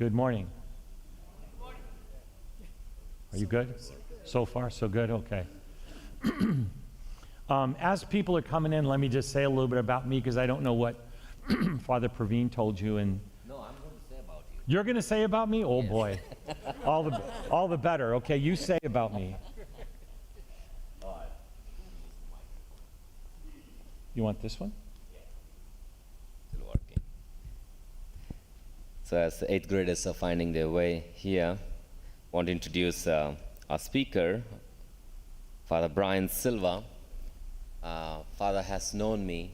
Good morning. Are you good? So far, so good? Okay. As people are coming in, let me just say a little bit about me because I don't know what Father Praveen told you. And No, I'm going to say about you. you're going to say about me? Oh, Yes. boy. All the better. Okay, you say about me. You want this one? Still working. So as the 8th graders are finding their way here, I want to introduce our speaker, Father Brian Silva. Father has known me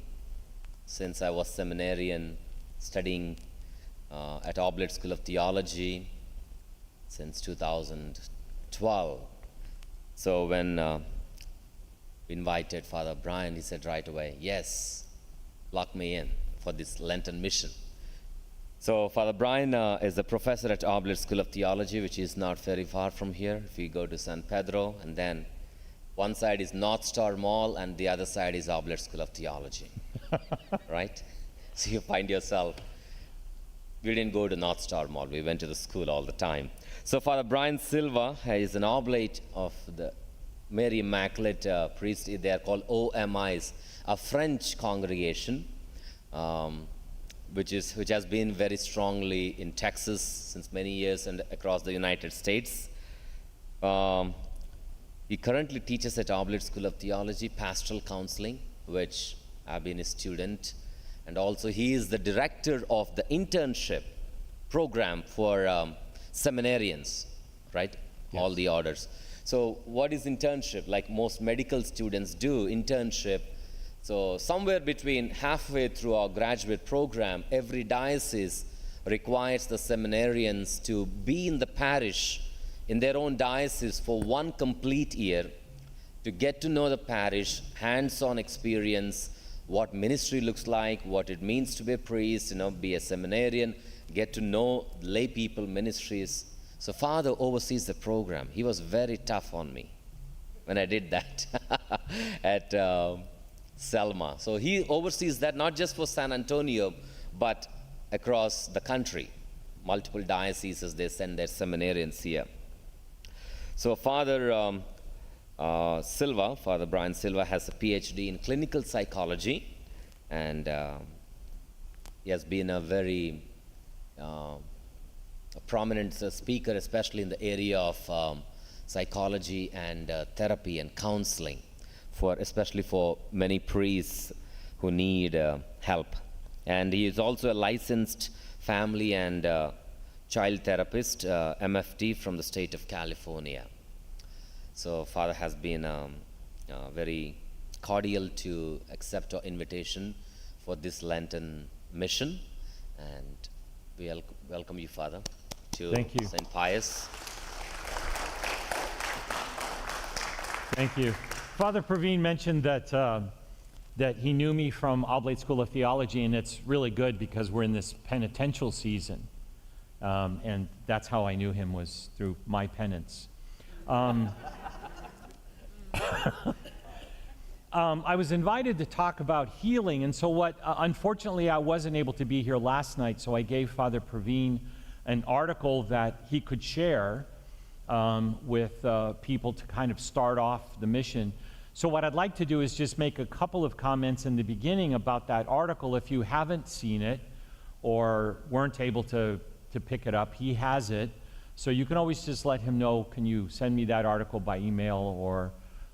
since I was seminarian studying at Oblate School of Theology since 2012. So when we invited Father Brian, he said right away, yes, lock me in for this Lenten mission. So Father Brian is a professor at Oblate School of Theology, which is not very far from here. If you go to San Pedro, and then one side is North Star Mall, and the other side is Oblate School of Theology, right? So you find yourself, we didn't go to North Star Mall, we went to the school all the time. So Father Brian Silva is an oblate of the Mary Immaculate priest. They are called OMIs, a French congregation, which has been very strongly in Texas since many years and across the United States. He currently teaches at Oblate School of Theology, pastoral counseling, which I've been a student, and also he is the director of the internship program for seminarians, right? Yes. All the orders. So what is internship? Like most medical students do internship. So somewhere between halfway through our graduate program, every diocese requires the seminarians to be in the parish in their own diocese for one complete year to get to know the parish, hands-on experience, what ministry looks like, what it means to be a priest, be a seminarian, get to know lay people ministries. So Father oversees the program. He was very tough on me when I did that at Selma. So he oversees that not just for San Antonio, but across the country. Multiple dioceses, they send their seminarians here. So Father Brian Silva has a PhD in clinical psychology, and he has been a very a prominent speaker, especially in the area of psychology and therapy and counseling, especially for many priests who need help. And he is also a licensed family and child therapist, MFT, from the state of California. So Father has been very cordial to accept our invitation for this Lenten mission, and we welcome you, Father, to Thank you. St. Pius. Thank you. Father Praveen mentioned that he knew me from Oblate School of Theology, and it's really good because we're in this penitential season. And that's how I knew him, was through my penance. I was invited to talk about healing, and so unfortunately I wasn't able to be here last night, so I gave Father Praveen an article that he could share with people to kind of start off the mission. So what I'd like to do is just make a couple of comments in the beginning about that article. If you haven't seen it or weren't able to pick it up, he has it. So you can always just let him know, can you send me that article by email, or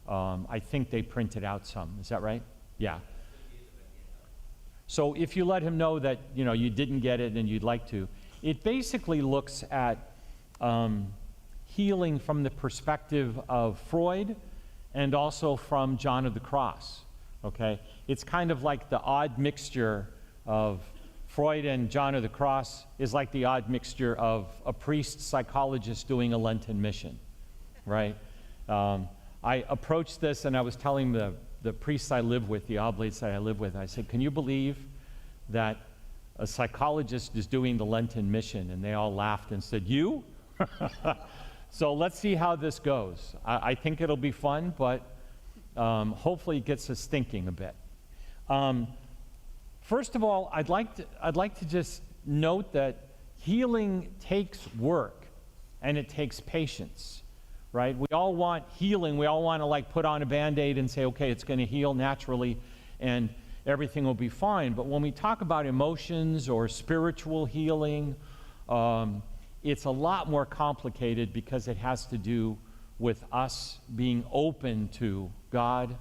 I think they printed out some. Is that right? Yeah. So if you let him know that you didn't get it and you'd like to, it basically looks at healing from the perspective of Freud and also from John of the Cross. Okay, it's kind of like the odd mixture of Freud and John of the Cross is like the odd mixture of a priest psychologist doing a Lenten mission, right? I approached this and I was telling the priests I live with, the oblates that I live with, I said, can you believe that a psychologist is doing the Lenten mission? And they all laughed and said, you? So let's see how this goes. I think it'll be fun, but hopefully it gets us thinking a bit. First of all, I'd like to just note that healing takes work and it takes patience, right? We all want healing. We all want to like put on a Band-Aid and say, okay, it's going to heal naturally and everything will be fine. But when we talk about emotions or spiritual healing, it's a lot more complicated because it has to do with us being open to God,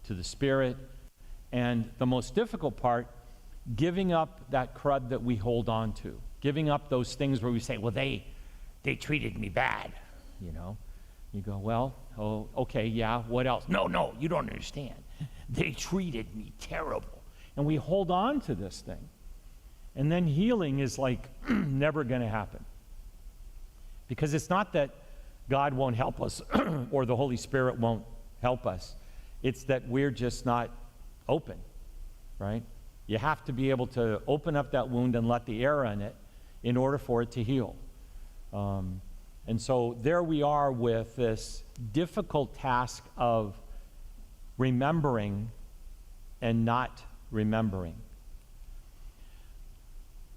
to the Spirit, and the most difficult part, giving up that crud that we hold on to, giving up those things where we say, well, they treated me bad, you know. You go, well, oh, okay, yeah, what else? No, you don't understand. They treated me terrible. And we hold on to this thing. And then healing is like never going to happen. Because it's not that God won't help us or the Holy Spirit won't help us. It's that we're just not open, right? You have to be able to open up that wound and let the air in it in order for it to heal. And so there we are with this difficult task of remembering and not remembering.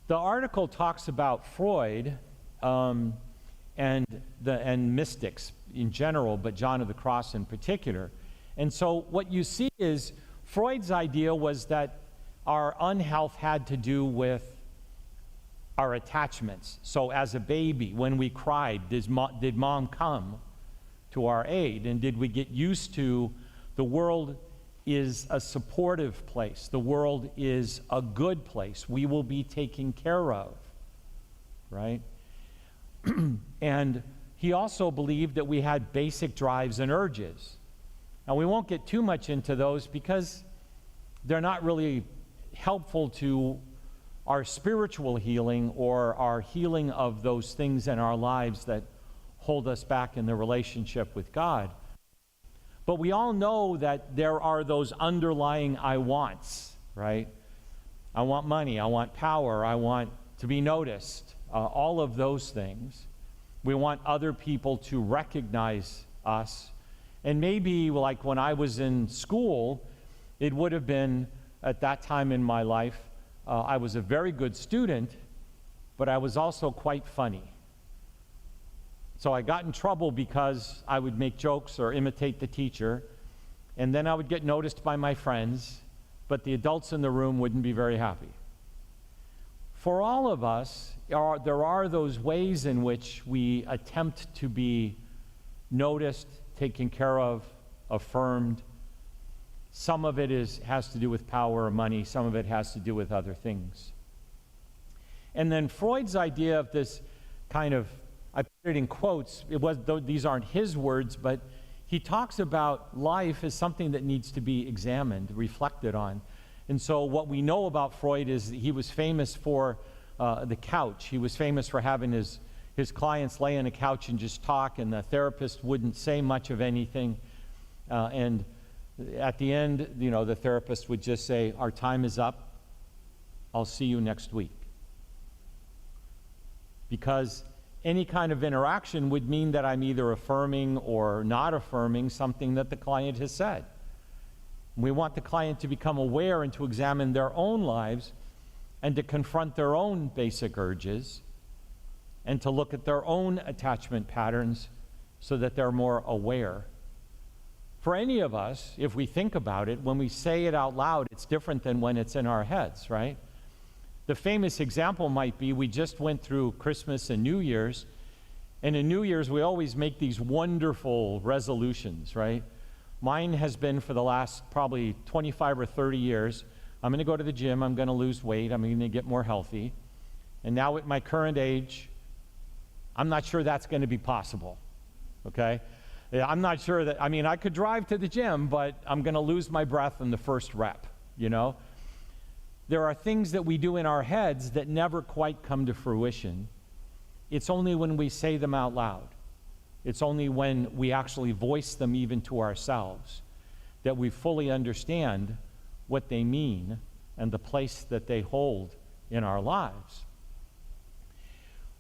The article talks about Freud and mystics in general, but John of the Cross in particular. And so what you see is Freud's idea was that our unhealth had to do with our attachments. So as a baby, when we cried, did mom come to our aid? And did we get used to the world is a supportive place. The world is a good place. We will be taken care of, right? And he also believed that we had basic drives and urges. Now, we won't get too much into those because they're not really helpful to our spiritual healing or our healing of those things in our lives that hold us back in the relationship with God. But we all know that there are those underlying I wants, right? I want money, I want power, I want to be noticed, all of those things. We want other people to recognize us. And maybe like when I was in school, it would have been at that time in my life, I was a very good student, but I was also quite funny. So I got in trouble because I would make jokes or imitate the teacher, and then I would get noticed by my friends, but the adults in the room wouldn't be very happy. For all of us, there are those ways in which we attempt to be noticed, taken care of, affirmed. Some of it has to do with power or money. Some of it has to do with other things. And then Freud's idea of this kind of, I put it in quotes, these aren't his words, but he talks about life as something that needs to be examined, reflected on. And so what we know about Freud is that he was famous for the couch. He was famous for having his clients lay on a couch and just talk, and the therapist wouldn't say much of anything. And at the end, the therapist would just say, our time is up. I'll see you next week. Because any kind of interaction would mean that I'm either affirming or not affirming something that the client has said. We want the client to become aware and to examine their own lives and to confront their own basic urges and to look at their own attachment patterns so that they're more aware. For any of us, if we think about it, when we say it out loud, it's different than when it's in our heads, right? The famous example might be we just went through Christmas and New Year's, and in New Year's we always make these wonderful resolutions, right? Mine has been for the last probably 25 or 30 years, I'm going to go to the gym, I'm going to lose weight, I'm going to get more healthy. And now at my current age, I'm not sure that's going to be possible, okay? I'm not sure that, I could drive to the gym, but I'm going to lose my breath in the first rep, There are things that we do in our heads that never quite come to fruition. It's only when we say them out loud. It's only when we actually voice them even to ourselves that we fully understand what they mean and the place that they hold in our lives.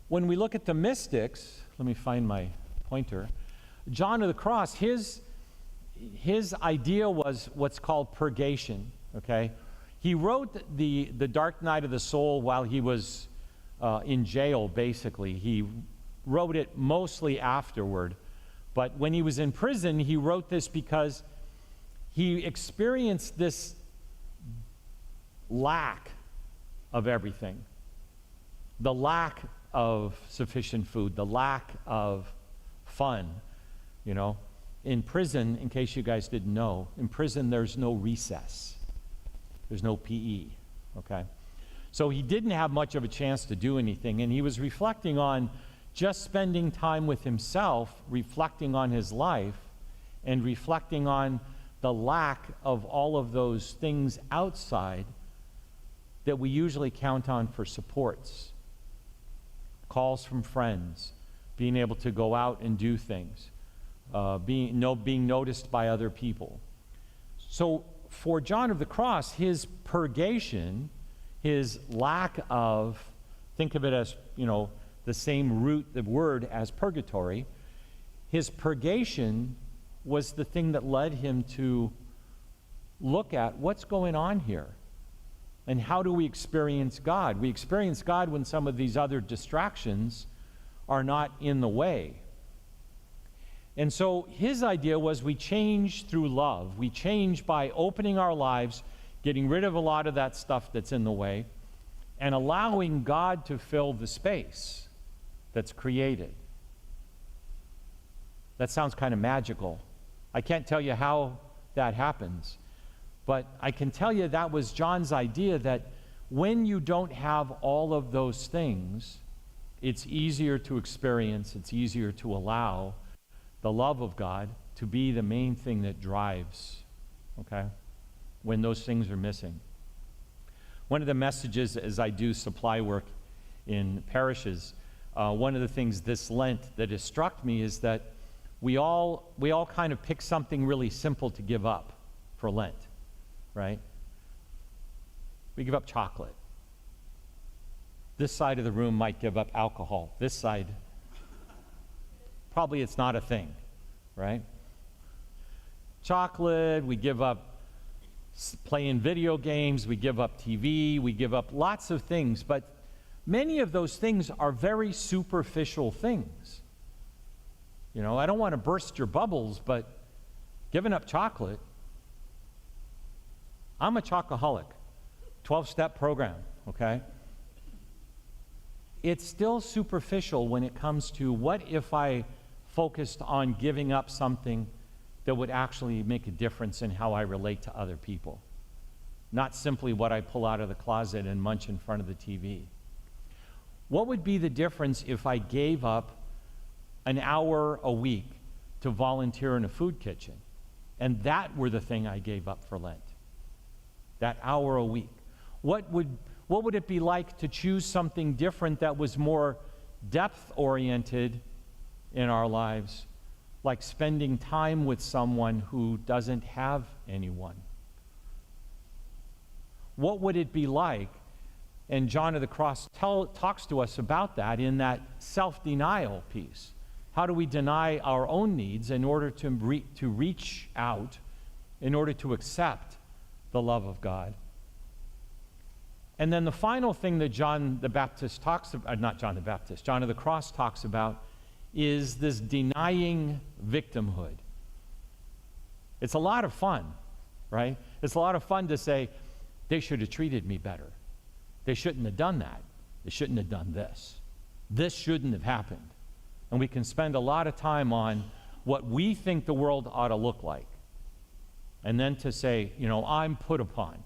When we look at the mystics, let me find my pointer. John of the Cross, his idea was what's called purgation, okay? He wrote the Dark Night of the Soul while he was in jail, basically. He wrote it mostly afterward. But when he was in prison, he wrote this because he experienced this lack of everything. The lack of sufficient food, the lack of fun, you know. In prison, in case you guys didn't know, in prison there's no recess. There's no PE, okay? So he didn't have much of a chance to do anything, and he was reflecting on just spending time with himself, reflecting on his life, and reflecting on the lack of all of those things outside that we usually count on for supports. Calls from friends, being able to go out and do things, being noticed by other people. So for John of the Cross, his purgation, his lack of, think of it as, you know, the same root, the word as purgatory, his purgation was the thing that led him to look at what's going on here. And how do we experience God? We experience God when some of these other distractions are not in the way. And so his idea was we change through love. We change by opening our lives, getting rid of a lot of that stuff that's in the way, and allowing God to fill the space that's created. That sounds kind of magical. I can't tell you how that happens. But I can tell you that was John's idea, that when you don't have all of those things, it's easier to experience, it's easier to allow the love of God to be the main thing that drives, okay, when those things are missing. One of the messages as I do supply work in parishes, one of the things this Lent that has struck me is that we all kind of pick something really simple to give up for Lent. Right? We give up chocolate. This side of the room might give up alcohol. This side, probably it's not a thing, right? Chocolate, we give up playing video games, we give up TV, we give up lots of things, but many of those things are very superficial things. You know, I don't want to burst your bubbles, but giving up chocolate, I'm a chocoholic, 12-step program, okay? It's still superficial when it comes to what if I focused on giving up something that would actually make a difference in how I relate to other people, not simply what I pull out of the closet and munch in front of the TV. What would be the difference if I gave up an hour a week to volunteer in a food kitchen, and that were the thing I gave up for Lent? That hour a week. What would it be like to choose something different that was more depth-oriented in our lives, like spending time with someone who doesn't have anyone? What would it be like? And John of the Cross talks to us about that in that self-denial piece. How do we deny our own needs in order to reach out, in order to accept the love of God? And then the final thing that John the Baptist talks about, not John the Baptist, John of the Cross talks about, is this denying victimhood. It's a lot of fun, right? It's a lot of fun to say, they should have treated me better. They shouldn't have done that. They shouldn't have done this. This shouldn't have happened. And we can spend a lot of time on what we think the world ought to look like. And then to say, you know, I'm put upon.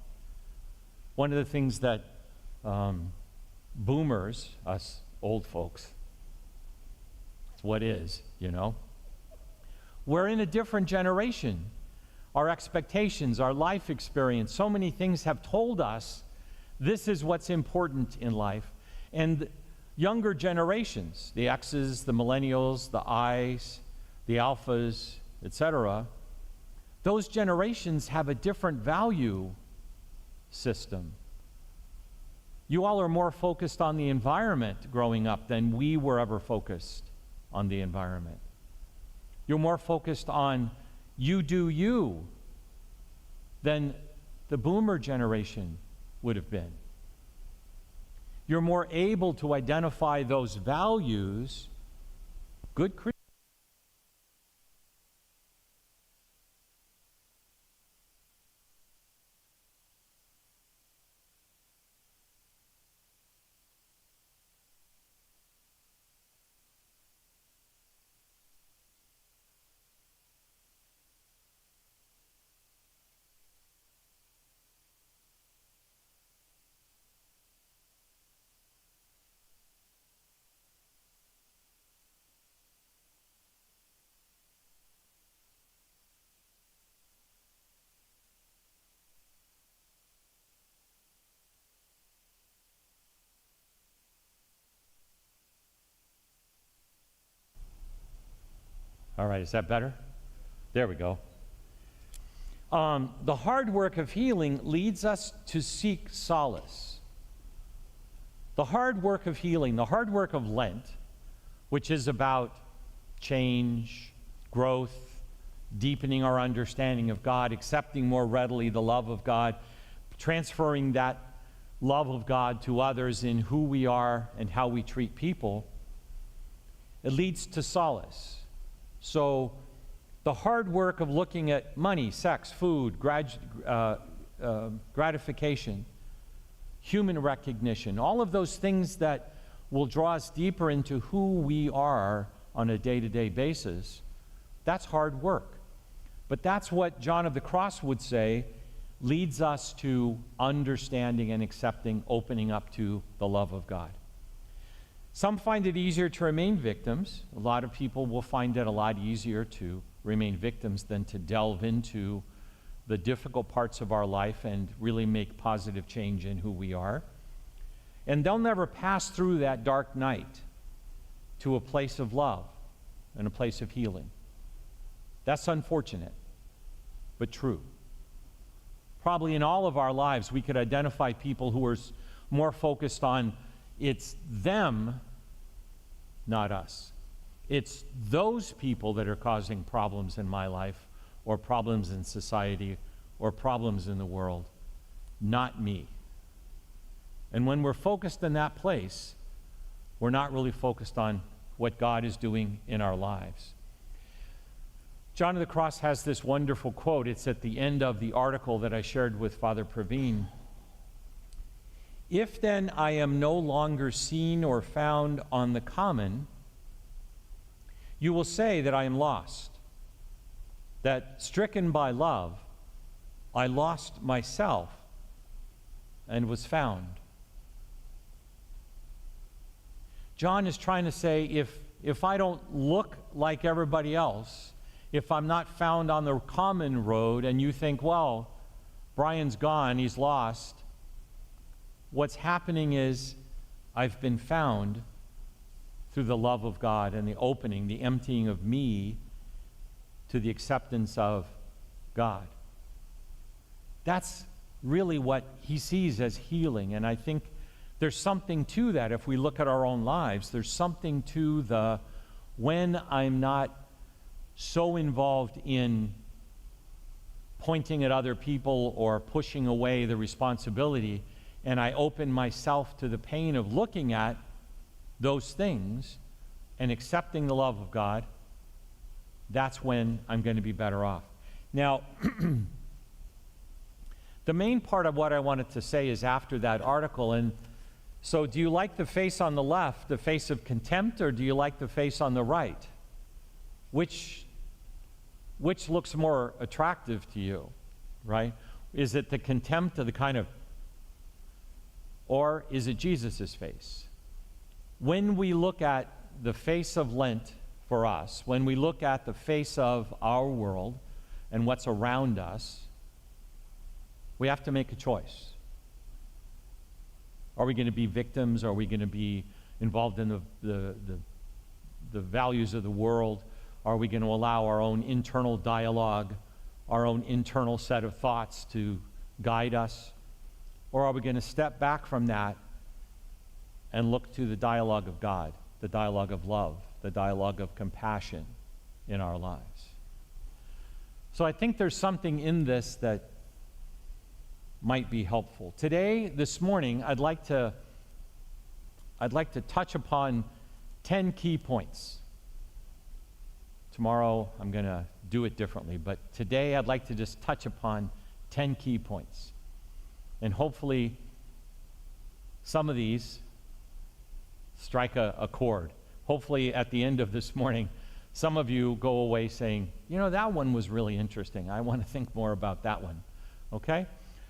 One of the things that boomers, us old folks, it's what is, you know. We're in a different generation. Our expectations, our life experience, so many things have told us this is what's important in life. And younger generations, the X's, the millennials, the I's, the alphas, etc., those generations have a different value system. You all are more focused on the environment growing up than we were ever focused on the environment. You're more focused on you do you than the boomer generation would have been. you're more able to identify those values. Good Christians. All right, is that better? There we go. The hard work of healing leads us to seek solace. The hard work of healing, the hard work of Lent, which is about change, growth, deepening our understanding of God, accepting more readily the love of God, transferring that love of God to others in who we are and how we treat people, it leads to solace. So the hard work of looking at money, sex, food, gratification, human recognition, all of those things that will draw us deeper into who we are on a day-to-day basis, that's hard work. But that's what John of the Cross would say leads us to understanding and accepting, opening up to the love of God. Some find it easier to remain victims. A lot of people will find it a lot easier to remain victims than to delve into the difficult parts of our life and really make positive change in who we are. And they'll never pass through that dark night to a place of love and a place of healing. That's unfortunate, but true. Probably in all of our lives, we could identify people who are more focused on it's them, not us. It's those people that are causing problems in my life, or problems in society, or problems in the world, not me. And when we're focused in that place, we're not really focused on what God is doing in our lives. John of the Cross has this wonderful quote. It's at the end of the article that I shared with Father Praveen. If then I am no longer seen or found on the common, you will say that I am lost, that stricken by love, I lost myself and was found. John is trying to say, if I don't look like everybody else, if I'm not found on the common road, and you think, well, Brian's gone, he's lost, what's happening is I've been found through the love of God and the opening, the emptying of me to the acceptance of God. That's really what he sees as healing, and I think there's something to that. If we look at our own lives, there's something to the when I'm not so involved in pointing at other people or pushing away the responsibility, and I open myself to the pain of looking at those things and accepting the love of God, that's when I'm going to be better off. Now, the main part of what I wanted to say is after that article, and so do you like the face on the left, the face of contempt, or do you like the face on the right? Which looks more attractive to you, right? Is it the contempt of the kind of, or is it Jesus' face? When we look at the face of Lent for us, when we look at the face of our world and what's around us, we have to make a choice. Are we going to be victims? Are we going to be involved in the values of the world? Are we going to allow our own internal dialogue, our own internal set of thoughts to guide us? Or are we going to step back from that and look to the dialogue of God, the dialogue of love, the dialogue of compassion in our lives? So I think there's something in this that might be helpful. Today, this morning, I'd like to I'd like to touch upon 10 key points. Tomorrow I'm going to do it differently, but today I'd like to just touch upon 10 key points. And hopefully some of these strike a chord. Hopefully at the end of this morning, some of you go away saying, you know, that one was really interesting. I want to think more about that one. Okay?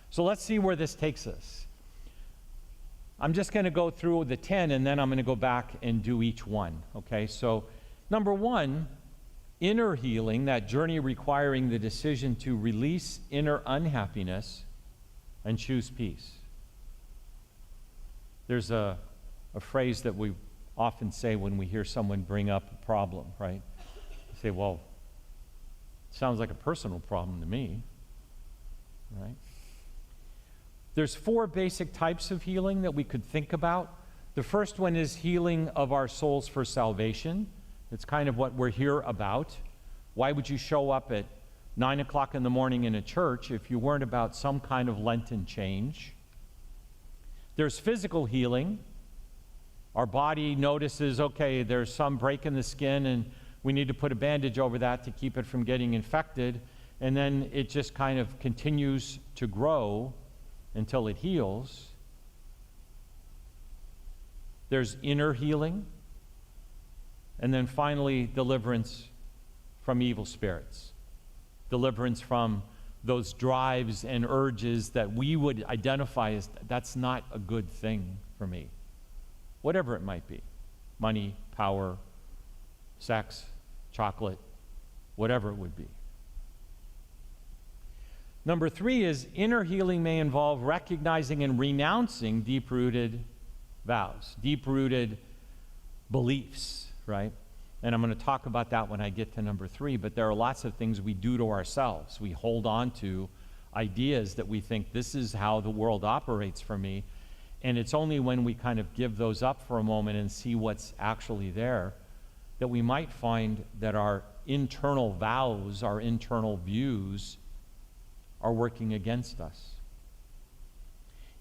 So let's see where this takes us. I'm just going to go through the 10, and then I'm going to go back and do each one. Okay? So number 1, inner healing, that journey requiring the decision to release inner unhappiness and choose peace. There's a phrase that we often say when we hear someone bring up a problem, right? We say, well, it sounds like a personal problem to me, right? There's 4 basic types of healing that we could think about. The first one is healing of our souls for salvation. It's kind of what we're here about. Why would you show up at 9 o'clock in the morning in a church if you weren't about some kind of Lenten change? There's physical healing. Our body notices, okay, there's some break in the skin and we need to put a bandage over that to keep it from getting infected. And then it just kind of continues to grow until it heals. There's inner healing. And then finally, deliverance from evil spirits. Deliverance from those drives and urges that we would identify as, that's not a good thing for me. Whatever it might be. Money, power, sex, chocolate, whatever it would be. Number 3 is inner healing may involve recognizing and renouncing deep-rooted vows, deep-rooted beliefs, right? And I'm going to talk about that when I get to number 3, but there are lots of things we do to ourselves. We hold on to ideas that we think this is how the world operates for me, and it's only when we kind of give those up for a moment and see what's actually there that we might find that our internal vows, our internal views are working against us.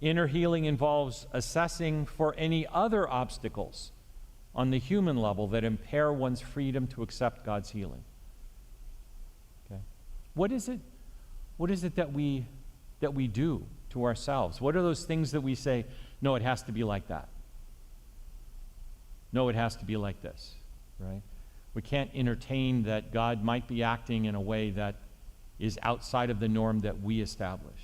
Inner healing involves assessing for any other obstacles on the human level that impair one's freedom to accept God's healing. Okay? What is it that we do to ourselves? What are those things that we say, no, it has to be like that. No, it has to be like this, right? We can't entertain that God might be acting in a way that is outside of the norm that we establish.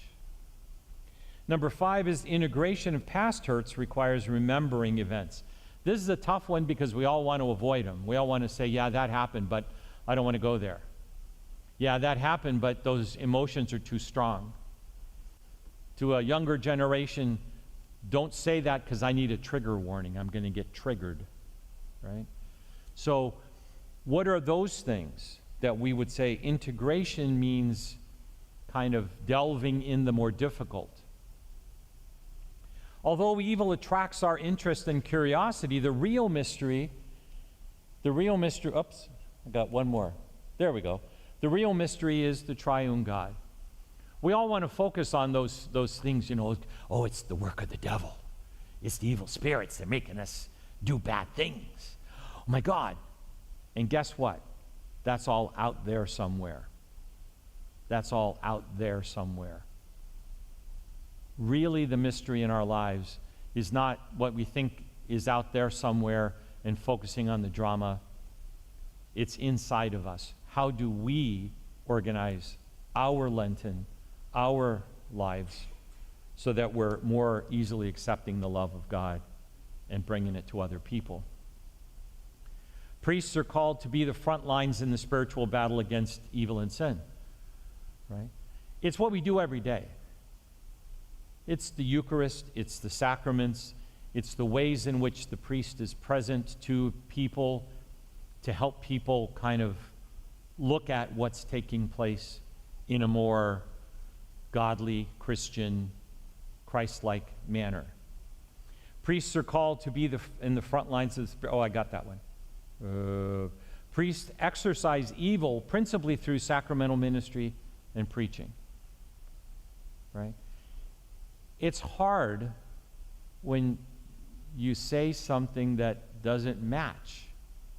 Number 5 is integration of past hurts requires remembering events. This is a tough one because we all want to avoid them. We all want to say, yeah, that happened, but I don't want to go there. Yeah, that happened, but those emotions are too strong. To a younger generation, don't say that because I need a trigger warning. I'm going to get triggered, right? So what are those things that we would say integration means kind of delving in the more difficult? Although evil attracts our interest and curiosity, the real mystery, oops, I got one more. There we go. The real mystery is the triune God. We all want to focus on those things, you know, oh, it's the work of the devil. It's the evil spirits. They're making us do bad things. Oh, my God. And guess what? That's all out there somewhere. That's all out there somewhere. Really, the mystery in our lives is not what we think is out there somewhere and focusing on the drama. It's inside of us. How do we organize our Lenten, our lives, so that we're more easily accepting the love of God and bringing it to other people? Priests are called to be the front lines in the spiritual battle against evil and sin, right? It's what we do every day. It's the Eucharist, it's the sacraments, it's the ways in which the priest is present to people to help people kind of look at what's taking place in a more godly, Christian, Christ-like manner. Priests are called to be in the front lines of the Spirit. Oh, I got that one. Priests exorcise evil principally through sacramental ministry and preaching, right? It's hard when you say something that doesn't match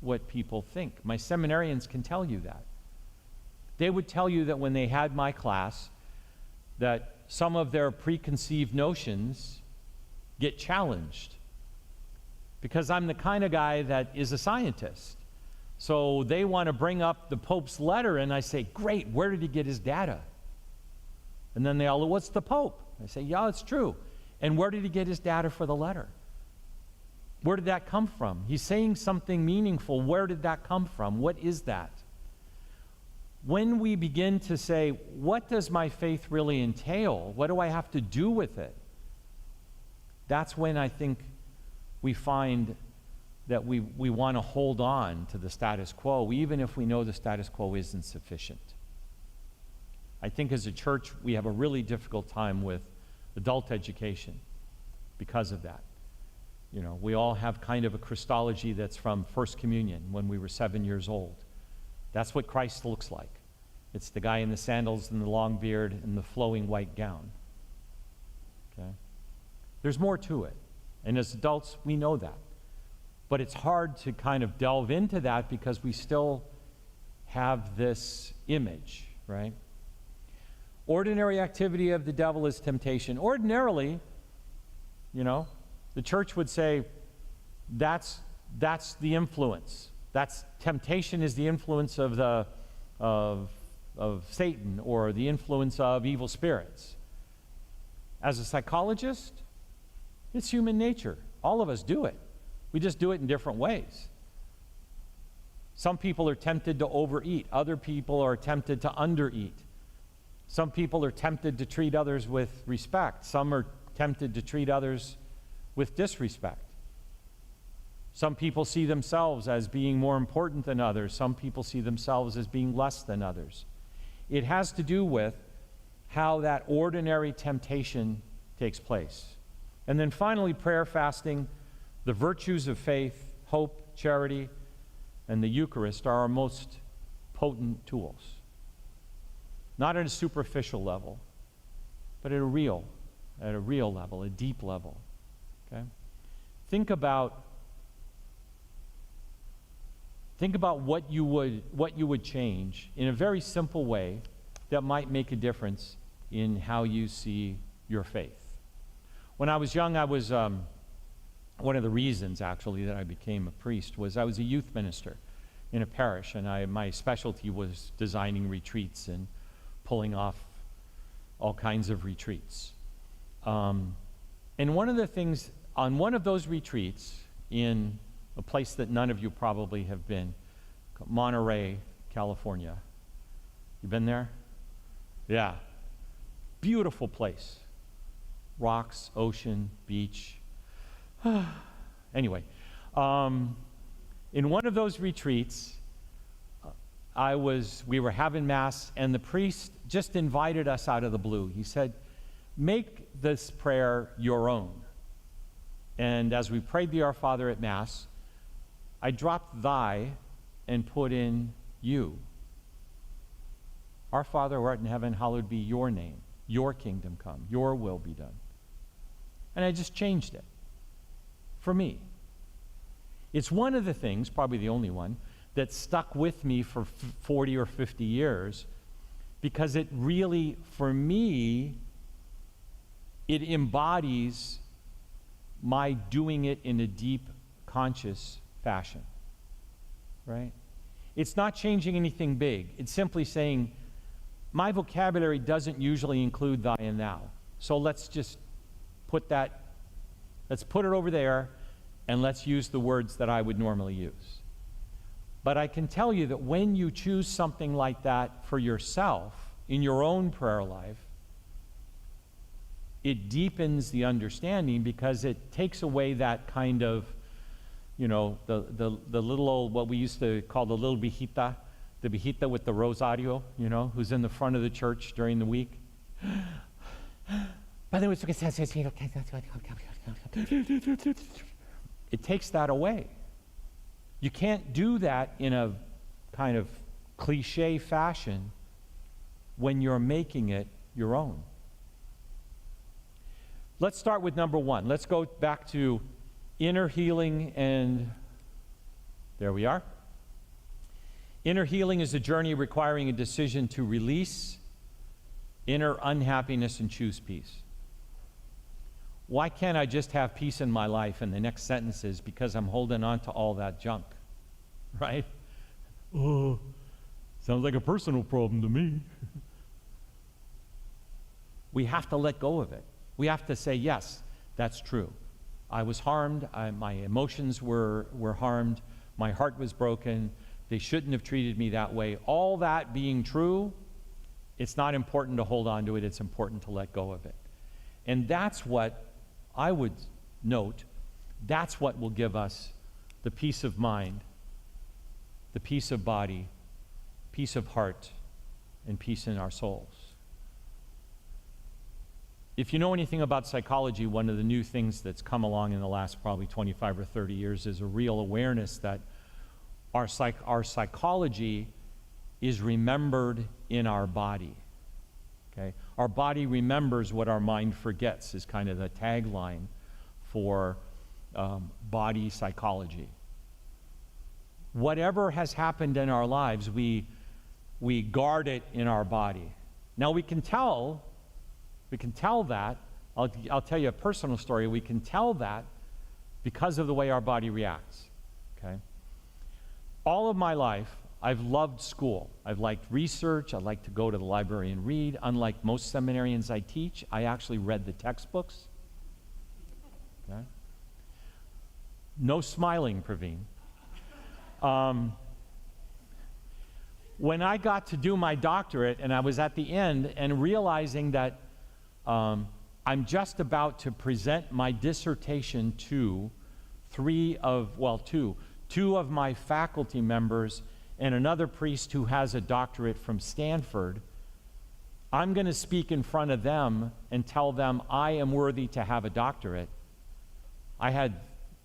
what people think. My seminarians can tell you that. They would tell you that when they had my class, that some of their preconceived notions get challenged. Because I'm the kind of guy that is a scientist. So they want to bring up the Pope's letter, and I say, great, where did he get his data? And then they all, what's the Pope? I say, yeah, it's true. And where did he get his data for the letter? Where did that come from? He's saying something meaningful. Where did that come from? What is that? When we begin to say, what does my faith really entail? What do I have to do with it? That's when I think we find that we want to hold on to the status quo, even if we know the status quo isn't sufficient. I think as a church, we have a really difficult time with adult education because of that. You know, we all have kind of a Christology that's from First Communion when we were 7 years old. That's what Christ looks like. It's the guy in the sandals and the long beard and the flowing white gown. Okay? There's more to it. And as adults, we know that. But it's hard to kind of delve into that because we still have this image, right? Ordinary activity of the devil is temptation. Ordinarily, you know, the church would say that's the influence. That's temptation is the influence of Satan or the influence of evil spirits. As a psychologist, it's human nature. All of us do it. We just do it in different ways. Some people are tempted to overeat. Other people are tempted to undereat. Some people are tempted to treat others with respect. Some are tempted to treat others with disrespect. Some people see themselves as being more important than others. Some people see themselves as being less than others. It has to do with how that ordinary temptation takes place. And then finally, prayer, fasting, the virtues of faith, hope, charity, and the Eucharist are our most potent tools. Not at a superficial level, but at a real level, a deep level. Okay? Think about what you would change in a very simple way that might make a difference in how you see your faith. When I was young, I was one of the reasons actually that I became a priest was I was a youth minister in a parish, and my specialty was designing retreats and pulling off all kinds of retreats. And one of the things on one of those retreats in a place that none of you probably have been, Monterey, California. You been there? Yeah. Beautiful place. Rocks, ocean, beach. Anyway, in one of those retreats, we were having Mass, and the priest just invited us out of the blue. He said, make this prayer your own. And as we prayed the Our Father at Mass, I dropped thy and put in you. Our Father who art in heaven, hallowed be your name. Your kingdom come. Your will be done. And I just changed it for me. It's one of the things, probably the only one, that stuck with me for 40 or 50 years because it really, for me, it embodies my doing it in a deep, conscious fashion, right? It's not changing anything big. It's simply saying, my vocabulary doesn't usually include thy and thou. So let's just put it over there, and let's use the words that I would normally use. But I can tell you that when you choose something like that for yourself, in your own prayer life, it deepens the understanding because it takes away that kind of, the little old, what we used to call the little viejita, the viejita with the rosario, who's in the front of the church during the week. It takes that away. You can't do that in a kind of cliche fashion when you're making it your own. Let's start with number one. Let's go back to Inner healing, and there we are. Inner healing is a journey requiring a decision to release inner unhappiness and choose peace. Why can't I just have peace in my life? And the next sentence is, because I'm holding on to all that junk, right? Oh, sounds like a personal problem to me. We have to let go of it. We have to say, yes, that's true. I was harmed. My emotions were harmed. My heart was broken. They shouldn't have treated me that way. All that being true, it's not important to hold on to it. It's important to let go of it. And that's what I would note. That's what will give us the peace of mind, the peace of body, peace of heart, and peace in our souls. If you know anything about psychology, one of the new things that's come along in the last probably 25 or 30 years is a real awareness that our psychology is remembered in our body. Okay? Our body remembers what our mind forgets is kind of the tagline for body psychology. Whatever has happened in our lives, we guard it in our body. Now we can tell that, I'll tell you a personal story, we can tell that because of the way our body reacts, okay? All of my life, I've loved school. I've liked research. I like to go to the library and read. Unlike most seminarians I teach, I actually read the textbooks. Okay? No smiling, Praveen. When I got to do my doctorate, and I was at the end, and realizing that I'm just about to present my dissertation to two of my faculty members and another priest who has a doctorate from Stanford. I'm going to speak in front of them and tell them I am worthy to have a doctorate. I had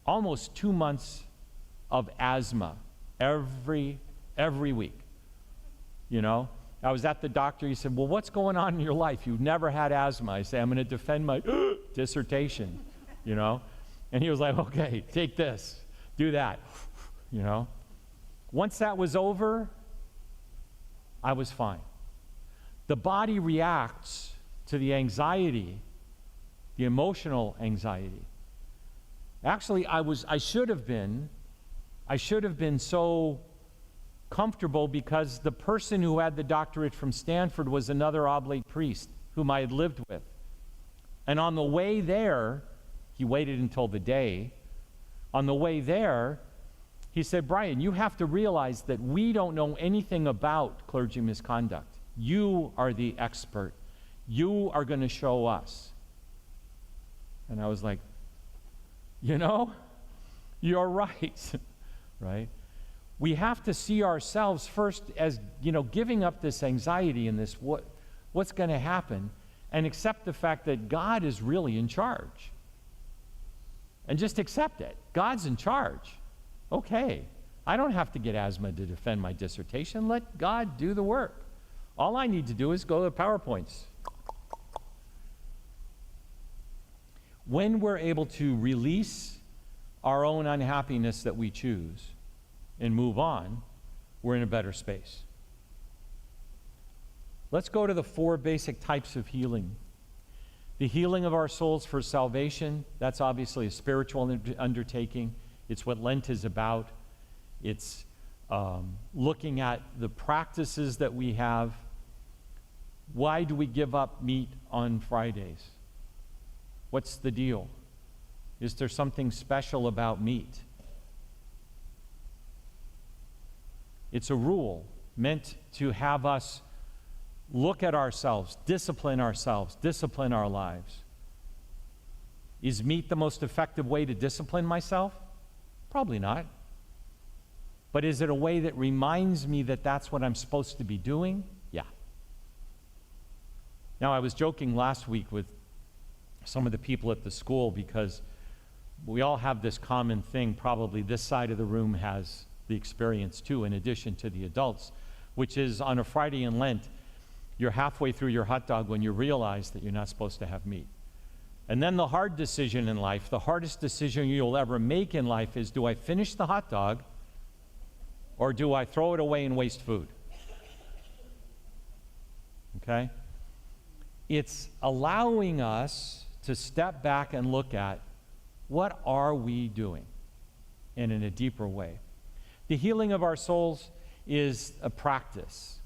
almost 2 months of asthma every week. You know, I was at the doctor. He said, well, what's going on in your life? You've never had asthma. I say, I'm going to defend my dissertation, you know. And he was like, okay, take this, do that, you know. Once that was over, I was fine. The body reacts to the anxiety, the emotional anxiety. Actually, I should have been so comfortable because the person who had the doctorate from Stanford was another oblate priest whom I had lived with. And on the way there, he waited until the day. On the way there, he said, Brian, you have to realize that we don't know anything about clergy misconduct. You are the expert. You are going to show us. And I was like, you know, you're right, right? We have to see ourselves first as, you know, giving up this anxiety and this what's going to happen, and accept the fact that God is really in charge. And just accept it. God's in charge. Okay, I don't have to get asthma to defend my dissertation. Let God do the work. All I need to do is go to PowerPoints. When we're able to release our own unhappiness that we choose and move on, we're in a better space. Let's go to the 4 basic types of healing. The healing of our souls for salvation, that's obviously a spiritual undertaking. It's what Lent is about. It's looking at the practices that we have. Why do we give up meat on Fridays? What's the deal? Is there something special about meat? It's a rule meant to have us look at ourselves, discipline our lives. Is meat the most effective way to discipline myself? Probably not. But is it a way that reminds me that that's what I'm supposed to be doing? Yeah. Now, I was joking last week with some of the people at the school because we all have this common thing. Probably this side of the room has the experience too, in addition to the adults, which is on a Friday in Lent, you're halfway through your hot dog when you realize that you're not supposed to have meat. And then the hard decision in life, the hardest decision you'll ever make in life is, do I finish the hot dog or do I throw it away and waste food? Okay? It's allowing us to step back and look at, what are we doing? And in a deeper way. The healing of our souls is a practice.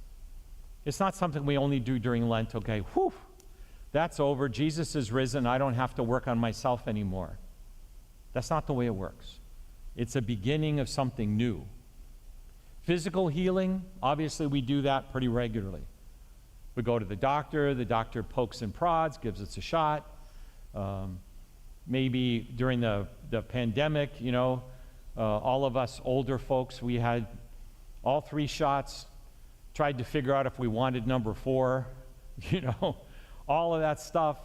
It's not something we only do during Lent. Okay, whew, that's over. Jesus is risen. I don't have to work on myself anymore. That's not the way it works. It's a beginning of something new. Physical healing, obviously we do that pretty regularly. We go to the doctor pokes and prods, gives us a shot. Maybe during the pandemic, all of us older folks, we had all 3 shots, tried to figure out if we wanted number 4, all of that stuff.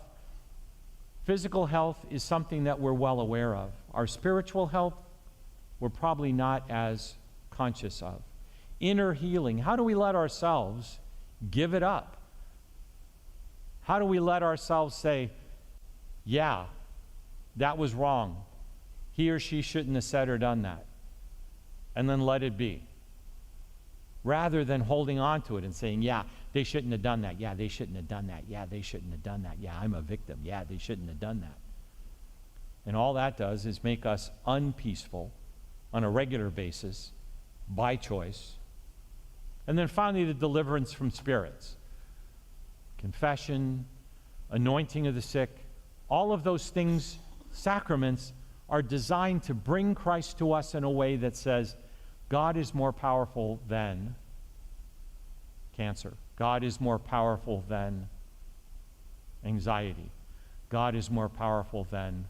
Physical health is something that we're well aware of. Our spiritual health, we're probably not as conscious of. Inner healing, how do we let ourselves give it up? How do we let ourselves say, yeah, that was wrong. He or she shouldn't have said or done that. And then let it be. Rather than holding on to it and saying, yeah, they shouldn't have done that. Yeah, they shouldn't have done that. Yeah, they shouldn't have done that. Yeah, I'm a victim. Yeah, they shouldn't have done that. And all that does is make us unpeaceful on a regular basis by choice. And then finally, the deliverance from spirits. Confession, anointing of the sick, all of those things, sacraments, are designed to bring Christ to us in a way that says, God is more powerful than cancer. God is more powerful than anxiety. God is more powerful than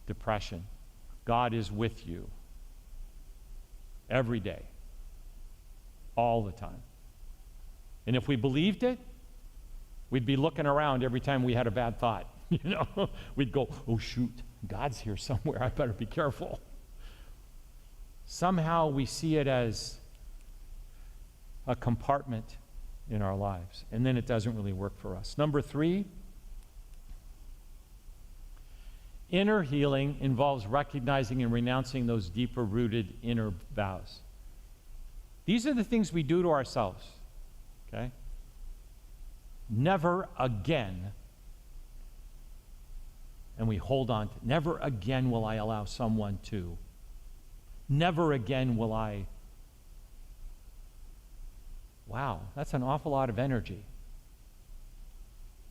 depression. God is with you every day, all the time. And if we believed it, we'd be looking around every time we had a bad thought. We'd go, oh shoot, God's here somewhere, I better be careful. Somehow we see it as a compartment in our lives, and then it doesn't really work for us. Number 3, inner healing involves recognizing and renouncing those deeper rooted inner vows. These are the things we do to ourselves, okay? Never again. And we hold on to, never again will I allow someone to. Never again will I. Wow, that's an awful lot of energy.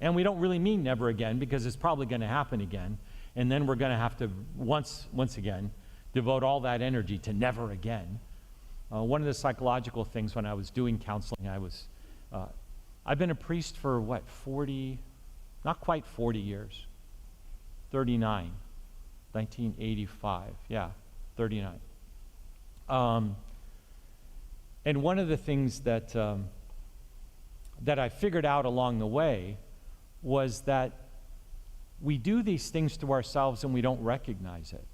And we don't really mean never again, because it's probably going to happen again. And then we're going to have to, once again, devote all that energy to never again. One of the psychological things when I was doing counseling, I've been a priest for 40, not quite 40 years. 39, 1985, yeah, 39. And one of the things that I figured out along the way was that we do these things to ourselves and we don't recognize it.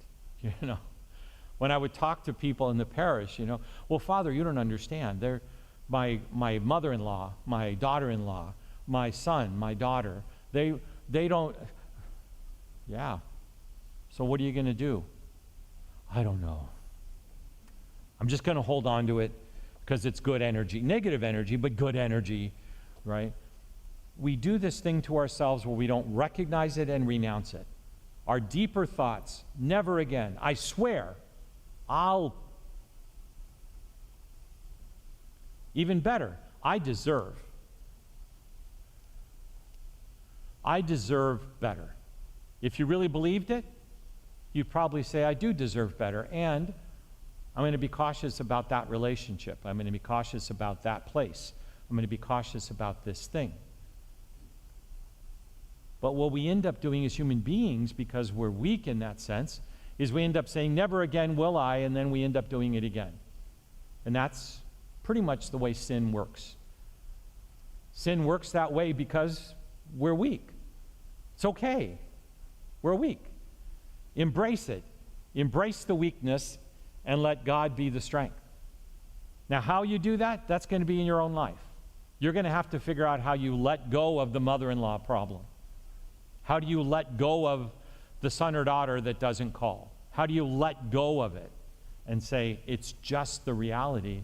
When I would talk to people in the parish, well, Father, you don't understand. They're my mother-in-law, my daughter-in-law, my son, my daughter. They don't. Yeah. So what are you going to do? I don't know. I'm just going to hold on to it because it's good energy. Negative energy, but good energy, right? We do this thing to ourselves where we don't recognize it and renounce it. Our deeper thoughts, never again. I swear, even better, I deserve better. If you really believed it, you'd probably say, I do deserve better, and I'm going to be cautious about that relationship. I'm going to be cautious about that place. I'm going to be cautious about this thing. But what we end up doing as human beings, because we're weak in that sense, is we end up saying, never again will I, and then we end up doing it again. And that's pretty much the way sin works. Sin works that way because we're weak. It's okay. We're weak. Embrace it. Embrace the weakness and let God be the strength. Now, how you do that, that's going to be in your own life. You're going to have to figure out how you let go of the mother-in-law problem. How do you let go of the son or daughter that doesn't call? How do you let go of it and say, it's just the reality,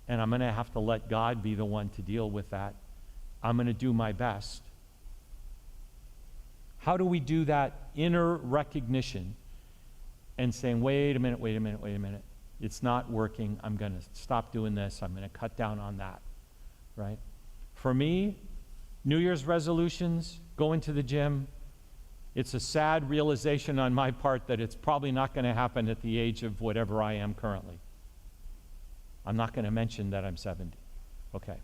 and I'm going to have to let God be the one to deal with that. I'm going to do my best. How do we do that inner recognition and saying, wait a minute, it's not working. I'm going to stop doing this. I'm going to cut down on that, right? For me, New Year's resolutions, going to the gym, it's a sad realization on my part that it's probably not going to happen at the age of whatever I am currently. I'm not going to mention that I'm 70. Okay.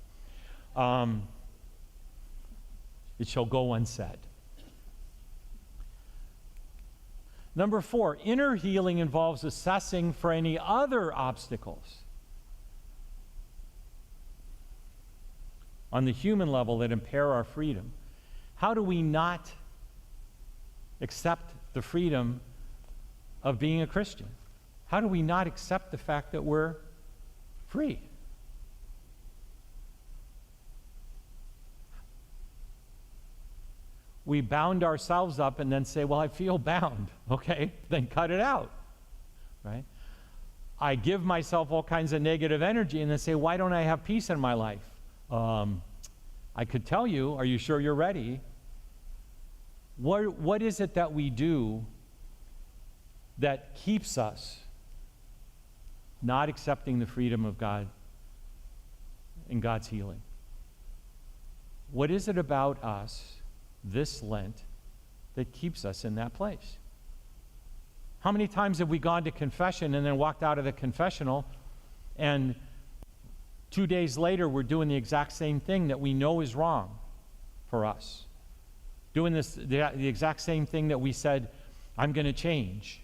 It shall go unsaid. Number 4, inner healing involves assessing for any other obstacles on the human level that impair our freedom. How do we not accept the freedom of being a Christian? How do we not accept the fact that we're free? We bound ourselves up and then say, well, I feel bound. Okay, then cut it out, right? I give myself all kinds of negative energy and then say, why don't I have peace in my life? I could tell you, are you sure you're ready? What is it that we do that keeps us not accepting the freedom of God and God's healing? What is it about us this Lent that keeps us in that place? How many times have we gone to confession and then walked out of the confessional, and 2 days later we're doing the exact same thing that we know is wrong for us? Doing the exact same thing that we said, I'm going to change.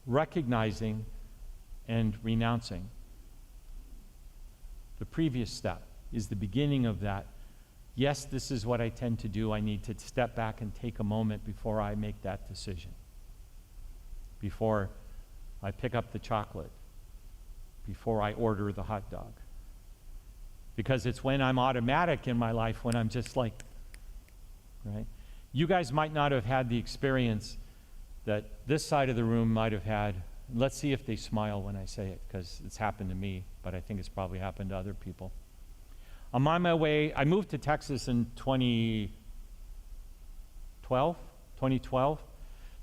Recognizing and renouncing. The previous step is the beginning of that. Yes, this is what I tend to do. I need to step back and take a moment before I make that decision. Before I pick up the chocolate. Before I order the hot dog. Because it's when I'm automatic in my life, when I'm just like, right? You guys might not have had the experience that this side of the room might have had. Let's see if they smile when I say it, because it's happened to me, but I think it's probably happened to other people. I'm on my way. I moved to Texas in 2012.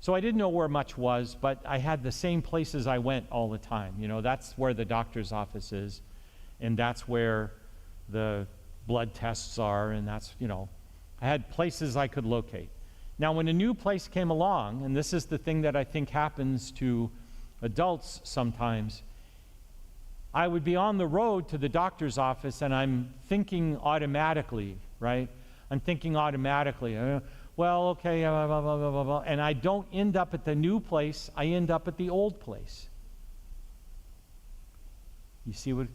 So I didn't know where much was, but I had the same places I went all the time. You know, that's where the doctor's office is, and that's where the blood tests are, and that's, you know, I had places I could locate. Now, when a new place came along, and this is the thing that I think happens to adults sometimes, I would be on the road to the doctor's office, and I'm thinking automatically, right? I'm thinking automatically, well, okay, blah, blah, blah, blah, blah, and I don't end up at the new place, I end up at the old place. You see what?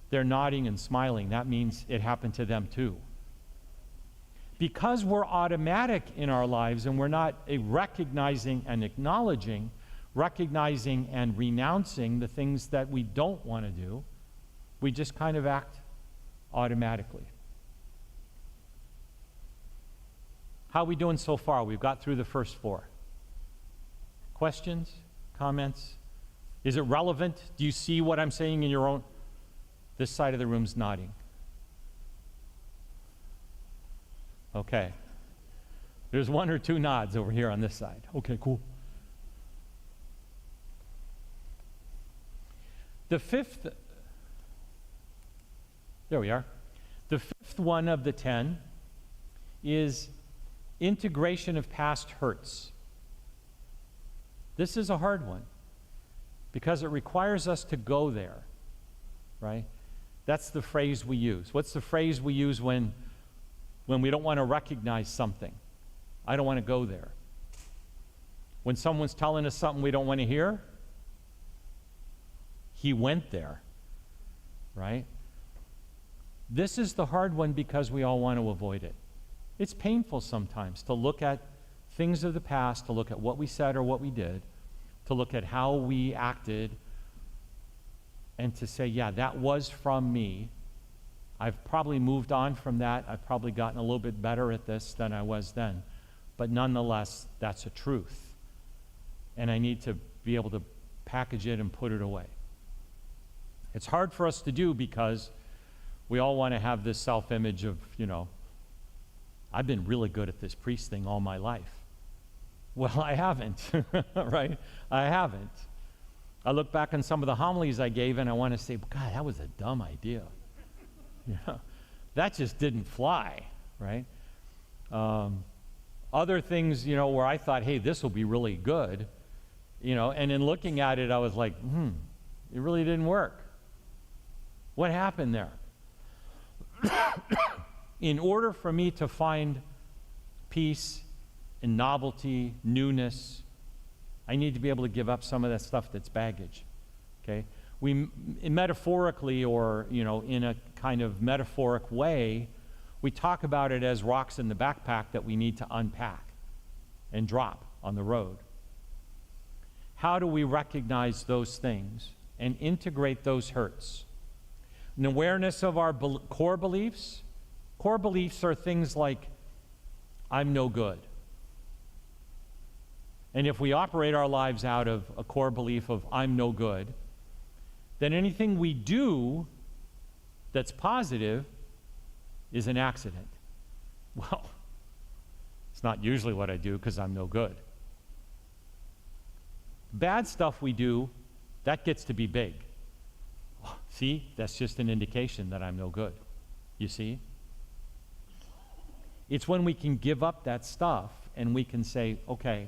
They're nodding and smiling. That means it happened to them too. Because we're automatic in our lives and we're not recognizing and acknowledging, recognizing and renouncing the things that we don't want to do, we just kind of act automatically. How are we doing so far? We've got through the first 4. Questions? Comments? Is it relevant? Do you see what I'm saying in your own? This side of the room's nodding. Okay. There's 1 or 2 nods over here on this side. Okay, cool. The 5th, there we are. The 5th one of the 10 is integration of past hurts. This is a hard one because it requires us to go there, right? That's the phrase we use. What's the phrase we use when we don't want to recognize something? I don't want to go there. When someone's telling us something we don't want to hear, he went there, right? This is the hard one because we all want to avoid it. It's painful sometimes to look at things of the past, to look at what we said or what we did, to look at how we acted, and to say, yeah, that was from me. I've probably moved on from that. I've probably gotten a little bit better at this than I was then. But nonetheless, that's a truth. And I need to be able to package it and put it away. It's hard for us to do because we all want to have this self-image of, I've been really good at this priest thing all my life. Well, I haven't, right? I haven't. I look back on some of the homilies I gave and I want to say, God, that was a dumb idea. That just didn't fly, right? Other things, where I thought, hey, this will be really good, and in looking at it, I was like, it really didn't work. What happened there? In order for me to find peace and novelty, newness, I need to be able to give up some of that stuff that's baggage, okay? We metaphorically, or in a kind of metaphoric way, we talk about it as rocks in the backpack that we need to unpack and drop on the road. How do we recognize those things and integrate those hurts? An awareness of our core beliefs. Core beliefs are things like, I'm no good. And if we operate our lives out of a core belief of I'm no good, then anything we do that's positive is an accident. Well, it's not usually what I do because I'm no good. Bad stuff we do, that gets to be big. See, that's just an indication that I'm no good. You see? It's when we can give up that stuff and we can say, okay,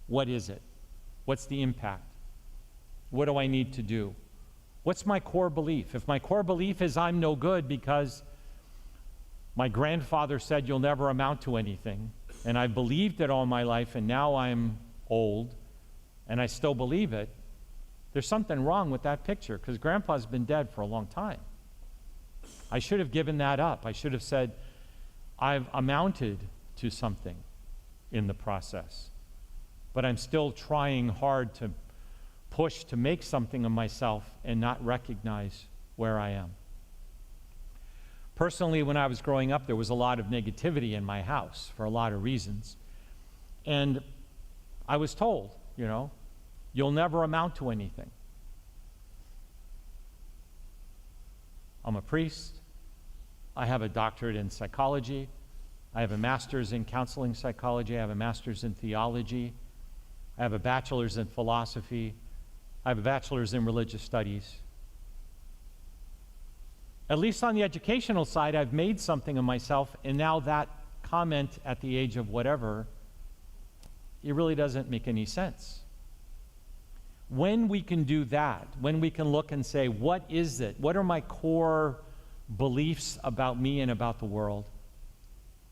what is it? What's the impact? What do I need to do? What's my core belief? If my core belief is I'm no good because my grandfather said you'll never amount to anything, and I believed it all my life, and now I'm old, and I still believe it, there's something wrong with that picture, because Grandpa's been dead for a long time. I should have given that up. I should have said, I've amounted to something in the process, but I'm still trying hard to push to make something of myself and not recognize where I am. Personally, when I was growing up, there was a lot of negativity in my house for a lot of reasons. And I was told, you'll never amount to anything. I'm a priest. I have a doctorate in psychology. I have a master's in counseling psychology. I have a master's in theology. I have a bachelor's in philosophy. I have a bachelor's in religious studies. At least on the educational side, I've made something of myself, and now that comment at the age of whatever, it really doesn't make any sense. When we can do that, when we can look and say, what is it? What are my core beliefs about me and about the world?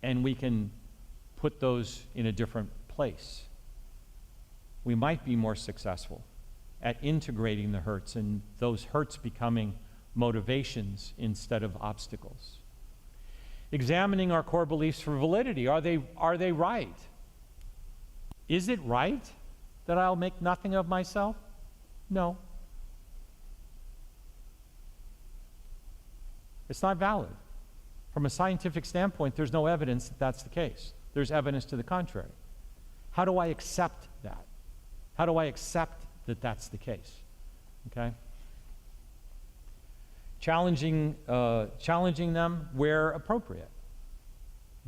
And we can put those in a different place. We might be more successful at integrating the hurts, and those hurts becoming motivations instead of obstacles. Examining our core beliefs for validity. Are they right? Is it right that I'll make nothing of myself? No. It's not valid. From a scientific standpoint, there's no evidence that that's the case. There's evidence to the contrary. How do I accept that? How do I accept that that's the case? Okay? Challenging them where appropriate.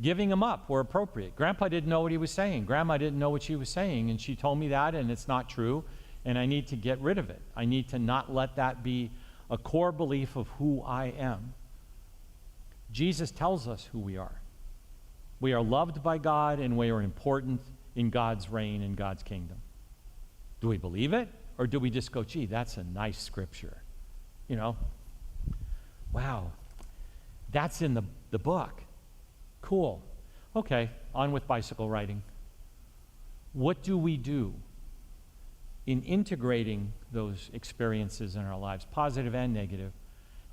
Giving them up where appropriate. Grandpa didn't know what he was saying. Grandma didn't know what she was saying, and she told me that, and it's not true, and I need to get rid of it. I need to not let that be a core belief of who I am. Jesus tells us who we are. We are loved by God, and we are important in God's reign and God's kingdom. Do we believe it, or do we just go, gee, that's a nice scripture? Wow, that's in the book. Cool. Okay, on with bicycle riding. What do we do in integrating those experiences in our lives, positive and negative,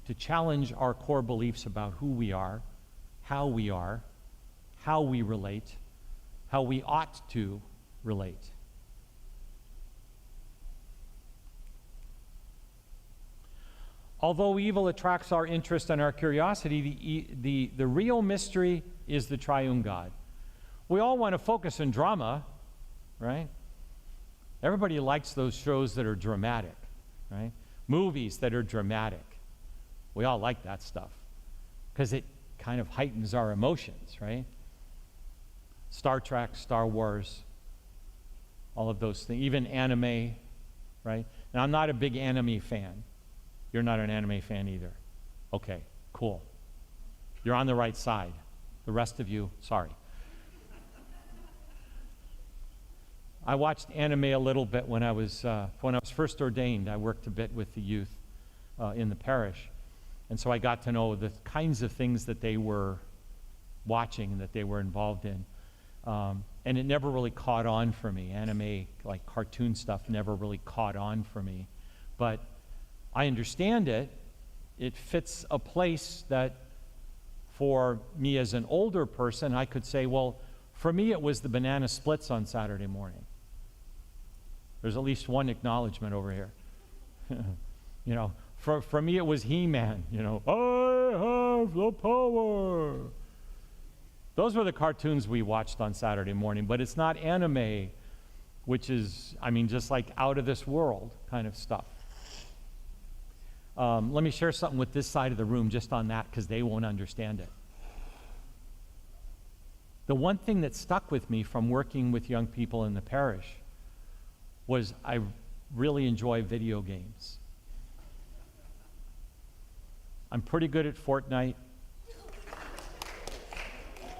to challenge our core beliefs about who we are, how we relate, how we ought to relate? Although evil attracts our interest and our curiosity, the real mystery is the triune God. We all want to focus on drama, right? Everybody likes those shows that are dramatic, right? Movies that are dramatic. We all like that stuff because it kind of heightens our emotions, right? Star Trek, Star Wars, all of those things, even anime, right? Now, I'm not a big anime fan. You're not an anime fan either. Okay, cool. You're on the right side. The rest of you, sorry. I watched anime a little bit when I was first ordained. I worked a bit with the youth in the parish, and so I got to know the kinds of things that they were watching and that they were involved in. And it never really caught on for me. Anime, like cartoon stuff, never really caught on for me. But I understand it. It fits a place that for me as an older person, I could say, well, for me it was the banana splits on Saturday morning. There's at least one acknowledgement over here. You know, for me it was He-Man, you know, I have the power. Those were the cartoons we watched on Saturday morning, but it's not anime, which is, I mean, just like out of this world kind of stuff. Let me share something with this side of the room just on that because they won't understand it. The one thing that stuck with me from working with young people in the parish was I really enjoy video games. I'm pretty good at Fortnite.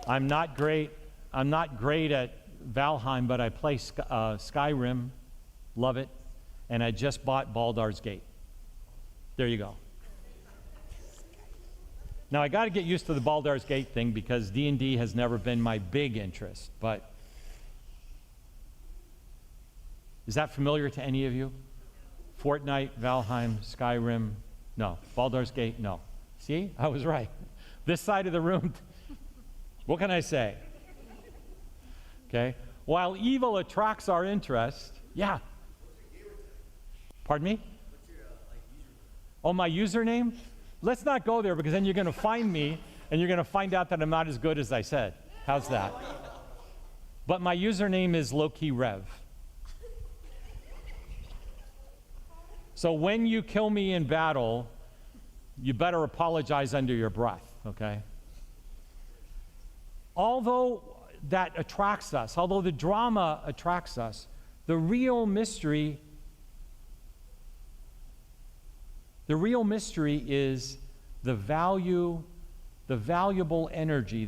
I'm not great at Valheim, but I play Skyrim, love it, and I just bought Baldur's Gate. There you go. Now I got to get used to the Baldur's Gate thing because D&D has never been my big interest, but is that familiar to any of you? Fortnite, Valheim, Skyrim, no. Baldur's Gate, no. See, I was right. This side of the room, what can I say? Okay, while evil attracts our interest, yeah. Pardon me? Oh, my username? Let's not go there because then you're going to find me and you're going to find out that I'm not as good as I said. How's that? But my username is Low-Key Rev. So when you kill me in battle, you better apologize under your breath, okay? Although that attracts us, although the drama attracts us, the real mystery is the valuable energy,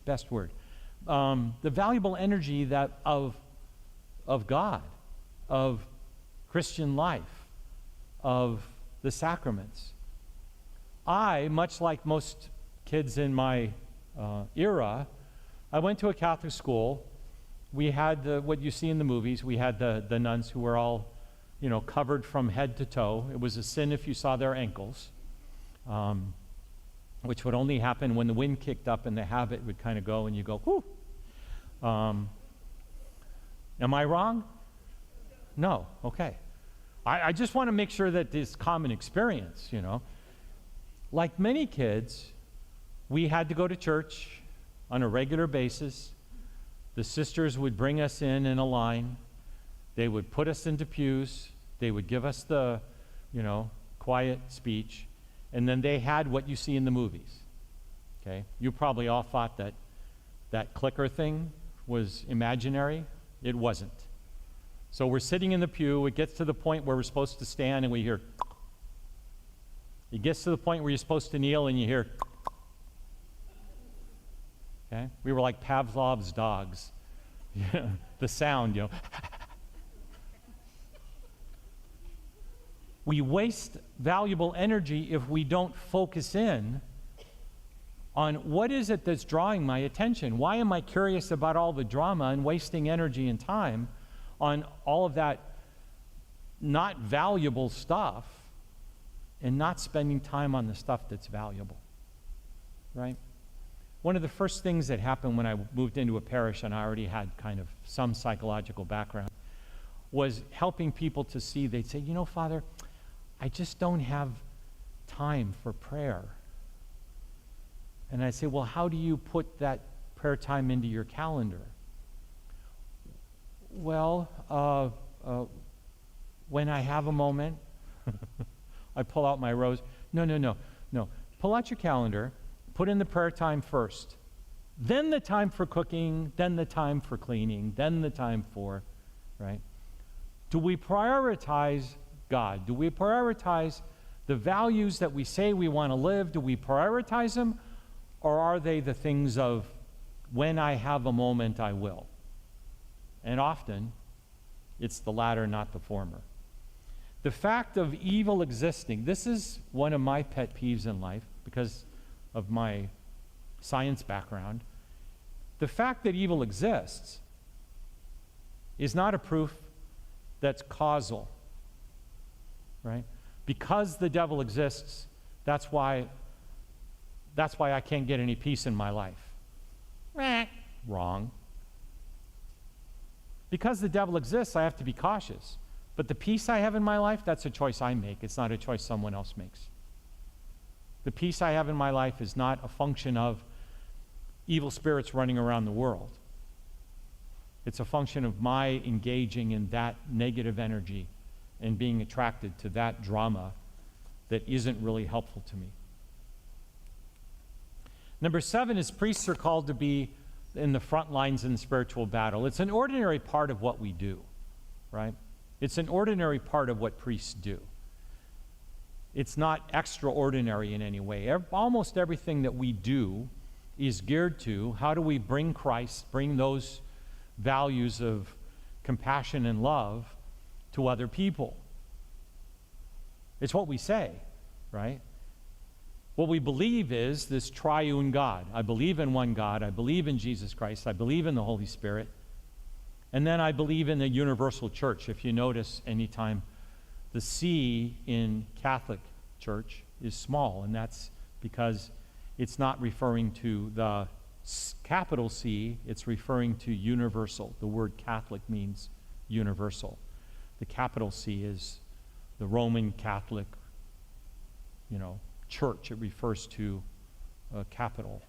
best word, the valuable energy that of God, of Christian life, of the sacraments. I, much like most kids in my era, I went to a Catholic school. We had what you see in the movies. We had the nuns who were all, you know, covered from head to toe. It was a sin if you saw their ankles, which would only happen when the wind kicked up and the habit would kind of go and you go, whoo. Am I wrong? No, okay. I just want to make sure that this common experience, you know. Like many kids, we had to go to church on a regular basis. The sisters would bring us in a line. They would put us into pews. They would give us the, you know, quiet speech. And then they had what you see in the movies. Okay? You probably all thought that that clicker thing was imaginary. It wasn't. So we're sitting in the pew. It gets to the point where we're supposed to stand and we hear. It gets to the point where you're supposed to kneel and you hear. Okay? We were like Pavlov's dogs. The sound, you know. We waste valuable energy if we don't focus in on what is it that's drawing my attention. Why am I curious about all the drama and wasting energy and time on all of that not valuable stuff and not spending time on the stuff that's valuable, right? One of the first things that happened when I moved into a parish and I already had kind of some psychological background was helping people to see. They'd say, Father, I just don't have time for prayer. And I'd say, well, how do you put that prayer time into your calendar? Well, when I have a moment, I pull out my rose. No. Pull out your calendar, put in the prayer time first, then the time for cooking, then the time for cleaning, then the time for, right? Do we prioritize God? Do we prioritize the values that we say we want to live? Do we prioritize them? Or are they the things of, when I have a moment, I will? And often, it's the latter, not the former. The fact of evil existing, this is one of my pet peeves in life because of my science background. The fact that evil exists is not a proof that's causal, right? Because the devil exists, that's why I can't get any peace in my life. Wrong. Because the devil exists, I have to be cautious. But the peace I have in my life, that's a choice I make. It's not a choice someone else makes. The peace I have in my life is not a function of evil spirits running around the world. It's a function of my engaging in that negative energy and being attracted to that drama that isn't really helpful to me. Number 7 is priests are called to be in the front lines in the spiritual battle. It's an ordinary part of what we do, right? It's an ordinary part of what priests do. It's not extraordinary in any way. Almost everything that we do is geared to how do we bring Christ, bring those values of compassion and love to other people. It's what we say, right? What we believe is this triune God. I believe in one God. I believe in Jesus Christ. I believe in the Holy Spirit. And then I believe in the universal church. If you notice, anytime the C in Catholic Church is small, and that's because it's not referring to the capital C, it's referring to universal. The word Catholic means universal. The capital C is the Roman Catholic, church. It refers to a capital.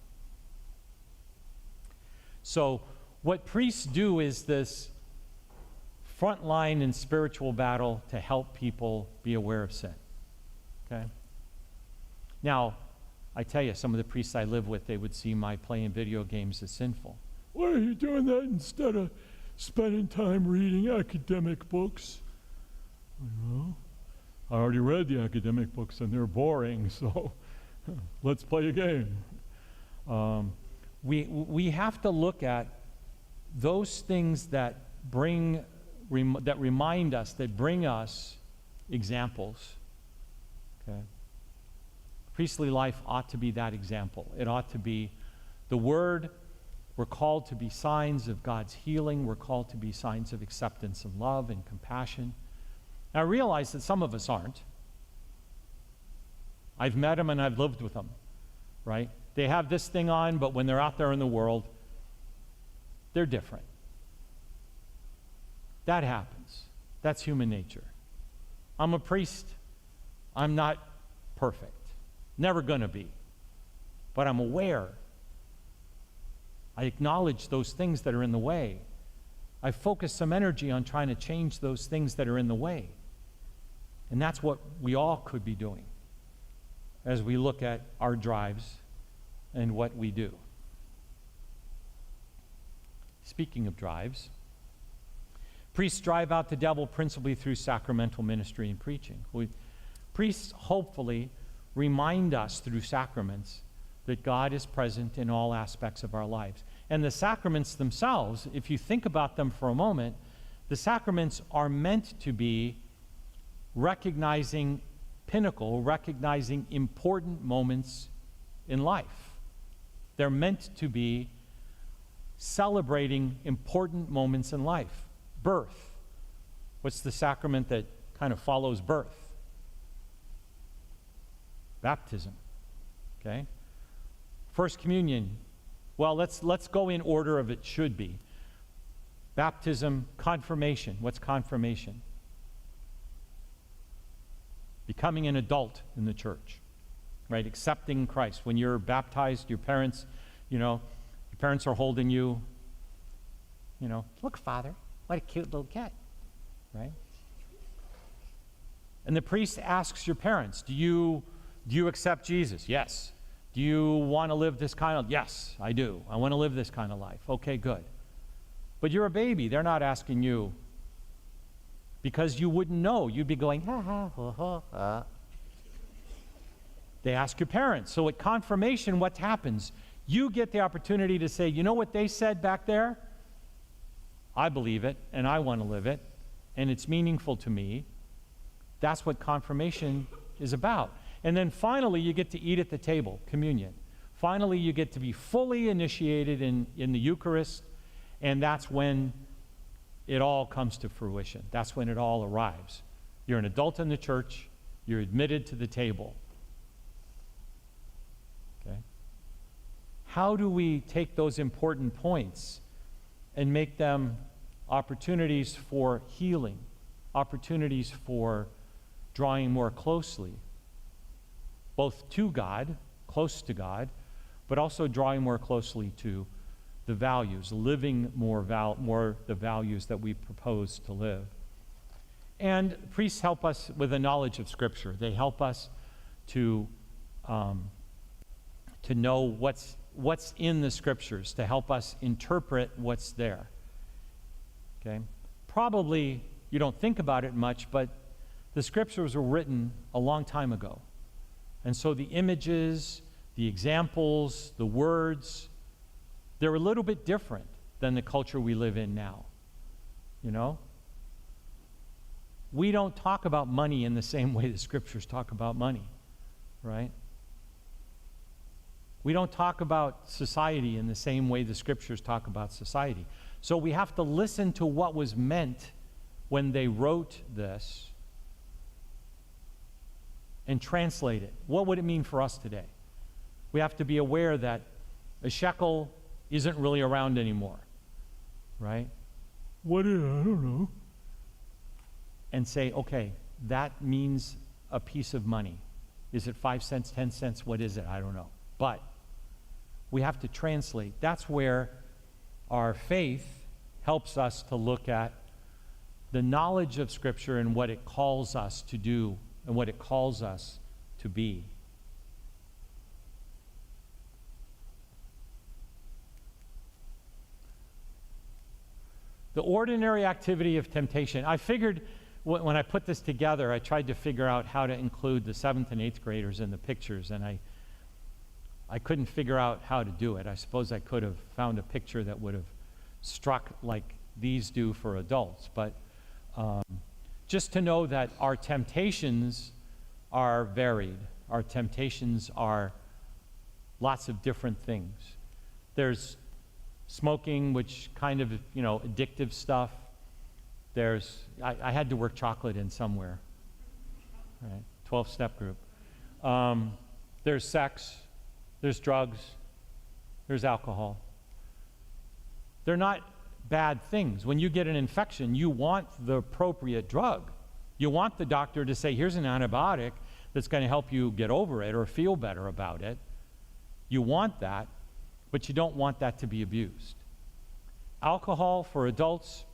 So what priests do is this front line in spiritual battle to help people be aware of sin. Okay? Now, I tell you, some of the priests I live with, they would see my playing video games as sinful. Why are you doing that instead of spending time reading academic books? I already read the academic books and they're boring, so let's play a game. We have to look at those things that remind us, that bring us examples. Okay? Priestly life ought to be that example. It ought to be the Word. We're called to be signs of God's healing. We're called to be signs of acceptance and love and compassion. Now, I realize that some of us aren't. I've met them and I've lived with them, right? They have this thing on, but when they're out there in the world, they're different. That happens. That's human nature. I'm a priest. I'm not perfect. Never going to be. But I'm aware. I acknowledge those things that are in the way. I focus some energy on trying to change those things that are in the way. And that's what we all could be doing as we look at our drives and what we do. Speaking of drives, priests drive out the devil principally through sacramental ministry and preaching. Priests hopefully remind us through sacraments that God is present in all aspects of our lives. And the sacraments themselves, if you think about them for a moment, the sacraments are meant to be recognizing important moments in life. They're meant to be celebrating important moments in life. Birth. What's the sacrament that kind of follows birth? Baptism. Okay? First communion. Well, let's go in order of it should be. Baptism, confirmation. What's confirmation? Becoming an adult in the church, right? Accepting Christ. When you're baptized, your parents, your parents are holding you, look, Father, what a cute little kid, right? And the priest asks your parents, do you accept Jesus? Yes. Do you want to live this kind of? Yes, I do. I want to live this kind of life. Okay, good. But you're a baby. They're not asking you because you wouldn't know. You'd be going, ha, ha, ha, ha, ha. They ask your parents. So at confirmation, what happens? You get the opportunity to say, you know what they said back there? I believe it, and I want to live it, and it's meaningful to me. That's what confirmation is about. And then finally, you get to eat at the table, communion. Finally, you get to be fully initiated in the Eucharist, and that's when it all comes to fruition. That's when it all arrives. You're an adult in the church. You're admitted to the table. Okay? How do we take those important points and make them opportunities for healing, opportunities for drawing more closely, both to God, close to God, but also drawing more closely to the values, living more the values that we propose to live. And priests help us with a knowledge of Scripture. They help us to know what's in the Scriptures, to help us interpret what's there. Okay? Probably you don't think about it much, but the Scriptures were written a long time ago. And so the images, the examples, the words, they're a little bit different than the culture we live in now. We don't talk about money in the same way the Scriptures talk about money, right? We don't talk about society in the same way the Scriptures talk about society. So we have to listen to what was meant when they wrote this and translate it. What would it mean for us today? We have to be aware that a shekel isn't really around anymore, right? What is it? I don't know. And say, okay, that means a piece of money. Is it 5 cents, 10 cents? What is it? I don't know. But we have to translate. That's where our faith helps us to look at the knowledge of Scripture and what it calls us to do and what it calls us to be. The ordinary activity of temptation. I figured when I put this together, I tried to figure out how to include the 7th and 8th graders in the pictures, and I couldn't figure out how to do it. I suppose I could have found a picture that would have struck like these do for adults, but just to know that our temptations are varied. Our temptations are lots of different things. There's smoking, which kind of, addictive stuff. I had to work chocolate in somewhere, right? 12-step group. There's sex, there's drugs, there's alcohol. They're not bad things. When you get an infection, you want the appropriate drug. You want the doctor to say, here's an antibiotic that's going to help you get over it or feel better about it. You want that, but you don't want that to be abused. Alcohol for adults,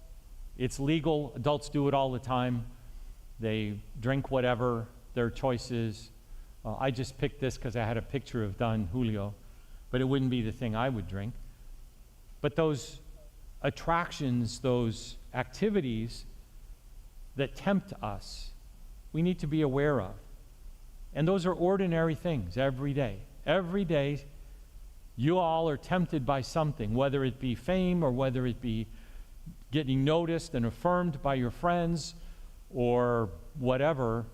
it's legal. Adults do it all the time. They drink whatever their choice is. I just picked this because I had a picture of Don Julio, but it wouldn't be the thing I would drink. But those attractions, those activities that tempt us, we need to be aware of. And those are ordinary things every day. Every day, you all are tempted by something, whether it be fame or whether it be getting noticed and affirmed by your friends or whatever.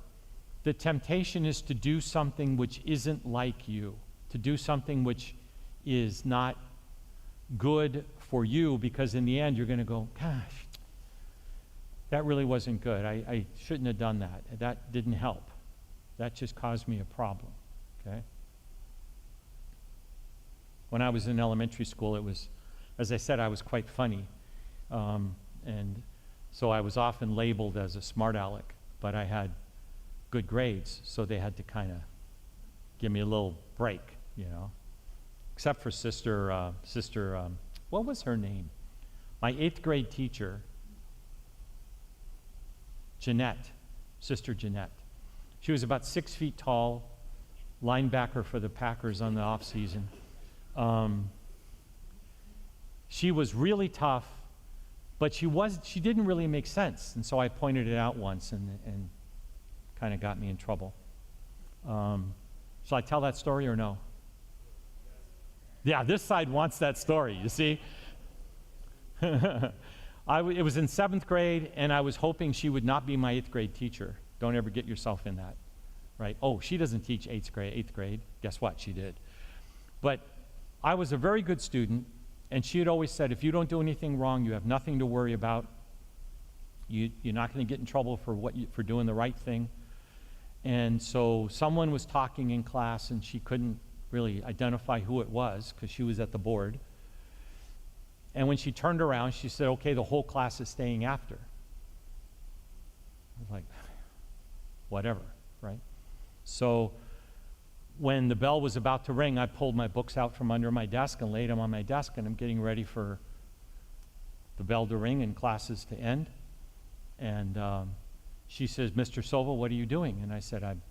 The temptation is to do something which isn't like you, to do something which is not good for you, because in the end you're going to go, gosh, that really wasn't good. I shouldn't have done that. That didn't help. That just caused me a problem, okay? When I was in elementary school, it was, as I said, I was quite funny. And so I was often labeled as a smart aleck, but I had good grades, so they had to kind of give me a little break, you know. Except for what was her name? My 8th grade teacher, Jeanette, Sister Jeanette. She was about 6 feet tall, linebacker for the Packers on the off season. She was really tough, but she didn't really make sense, and so I pointed it out once and kind of got me in trouble. Shall I tell that story or no? Yeah, this side wants that story, you see? It was in 7th grade, and I was hoping she would not be my 8th grade teacher. Don't ever get yourself in that, right? Oh, she doesn't teach 8th grade. Guess what? She did. But I was a very good student, and she had always said, if you don't do anything wrong, you have nothing to worry about. You're not going to get in trouble for doing the right thing. And so someone was talking in class, and she couldn't really identify who it was because she was at the board. And when she turned around, she said, okay, the whole class is staying after. I was like, whatever, right? So when the bell was about to ring, I pulled my books out from under my desk and laid them on my desk, and I'm getting ready for the bell to ring and classes to end. And she says, Mr. Silva, what are you doing? And I said, I'm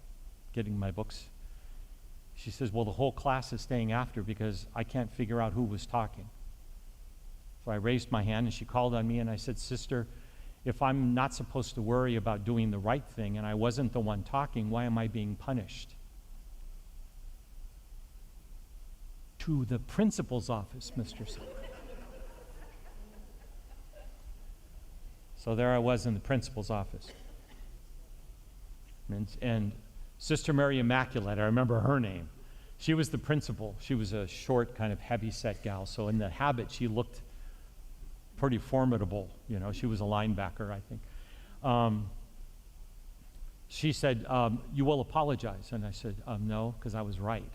getting my books. She says, well, the whole class is staying after because I can't figure out who was talking. So I raised my hand, and she called on me, and I said, Sister, if I'm not supposed to worry about doing the right thing and I wasn't the one talking, why am I being punished? To the principal's office, Mr. Silva. So there I was in the principal's office. And Sister Mary Immaculate, I remember her name. She was the principal. She was a short, kind of heavy-set gal. So in the habit, she looked pretty formidable. You know, she was a linebacker, I think. She said, you will apologize. And I said, no, because I was right.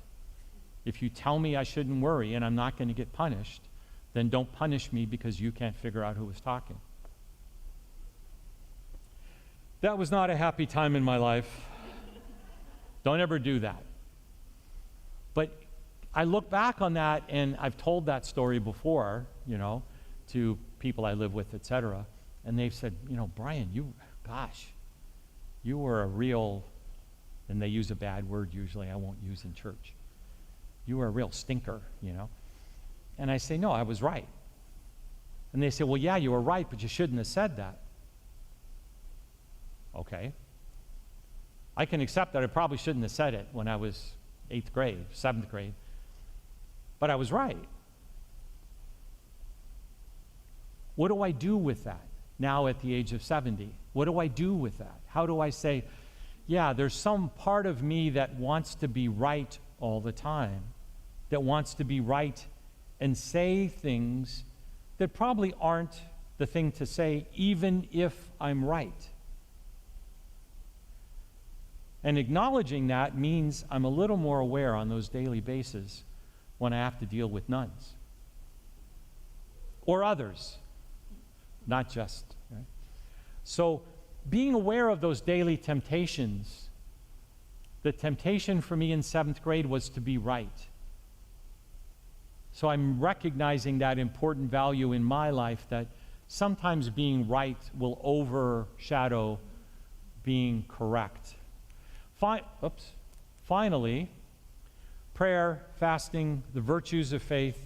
If you tell me I shouldn't worry and I'm not going to get punished, then don't punish me because you can't figure out who was talking. That was not a happy time in my life. Don't ever do that. But I look back on that, and I've told that story before, you know, to people I live with, etc. And they've said, you know, Brian, you were a real, and they use a bad word usually I won't use in church. You were a real stinker, you know. And I say, no, I was right. And they say, well, yeah, you were right, but you shouldn't have said that. Okay. I can accept that I probably shouldn't have said it when I was 8th grade, 7th grade. But I was right. What do I do with that now at the age of 70? What do I do with that? How do I say, yeah, there's some part of me that wants to be right all the time, that wants to be right and say things that probably aren't the thing to say, even if I'm right. And acknowledging that means I'm a little more aware on those daily bases when I have to deal with nuns or others, not just. Right? So being aware of those daily temptations, the temptation for me in 7th grade was to be right. So I'm recognizing that important value in my life, that sometimes being right will overshadow being correct. Finally, prayer, fasting, the virtues of faith,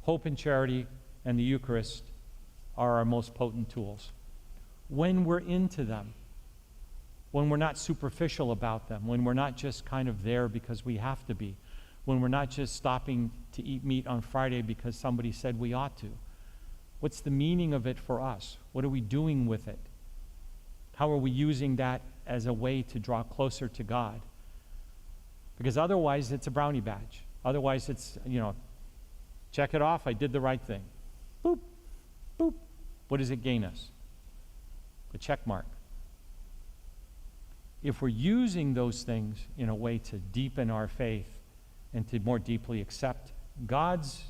hope and charity, and the Eucharist are our most potent tools. When we're into them, when we're not superficial about them, when we're not just kind of there because we have to be, when we're not just stopping to eat meat on Friday because somebody said we ought to. What's the meaning of it for us? What are we doing with it? How are we using that as a way to draw closer to God? Because otherwise it's a brownie badge. Otherwise it's, you know, check it off, I did the right thing. Boop, boop. What does it gain us? A check mark. If we're using those things in a way to deepen our faith and to more deeply accept God's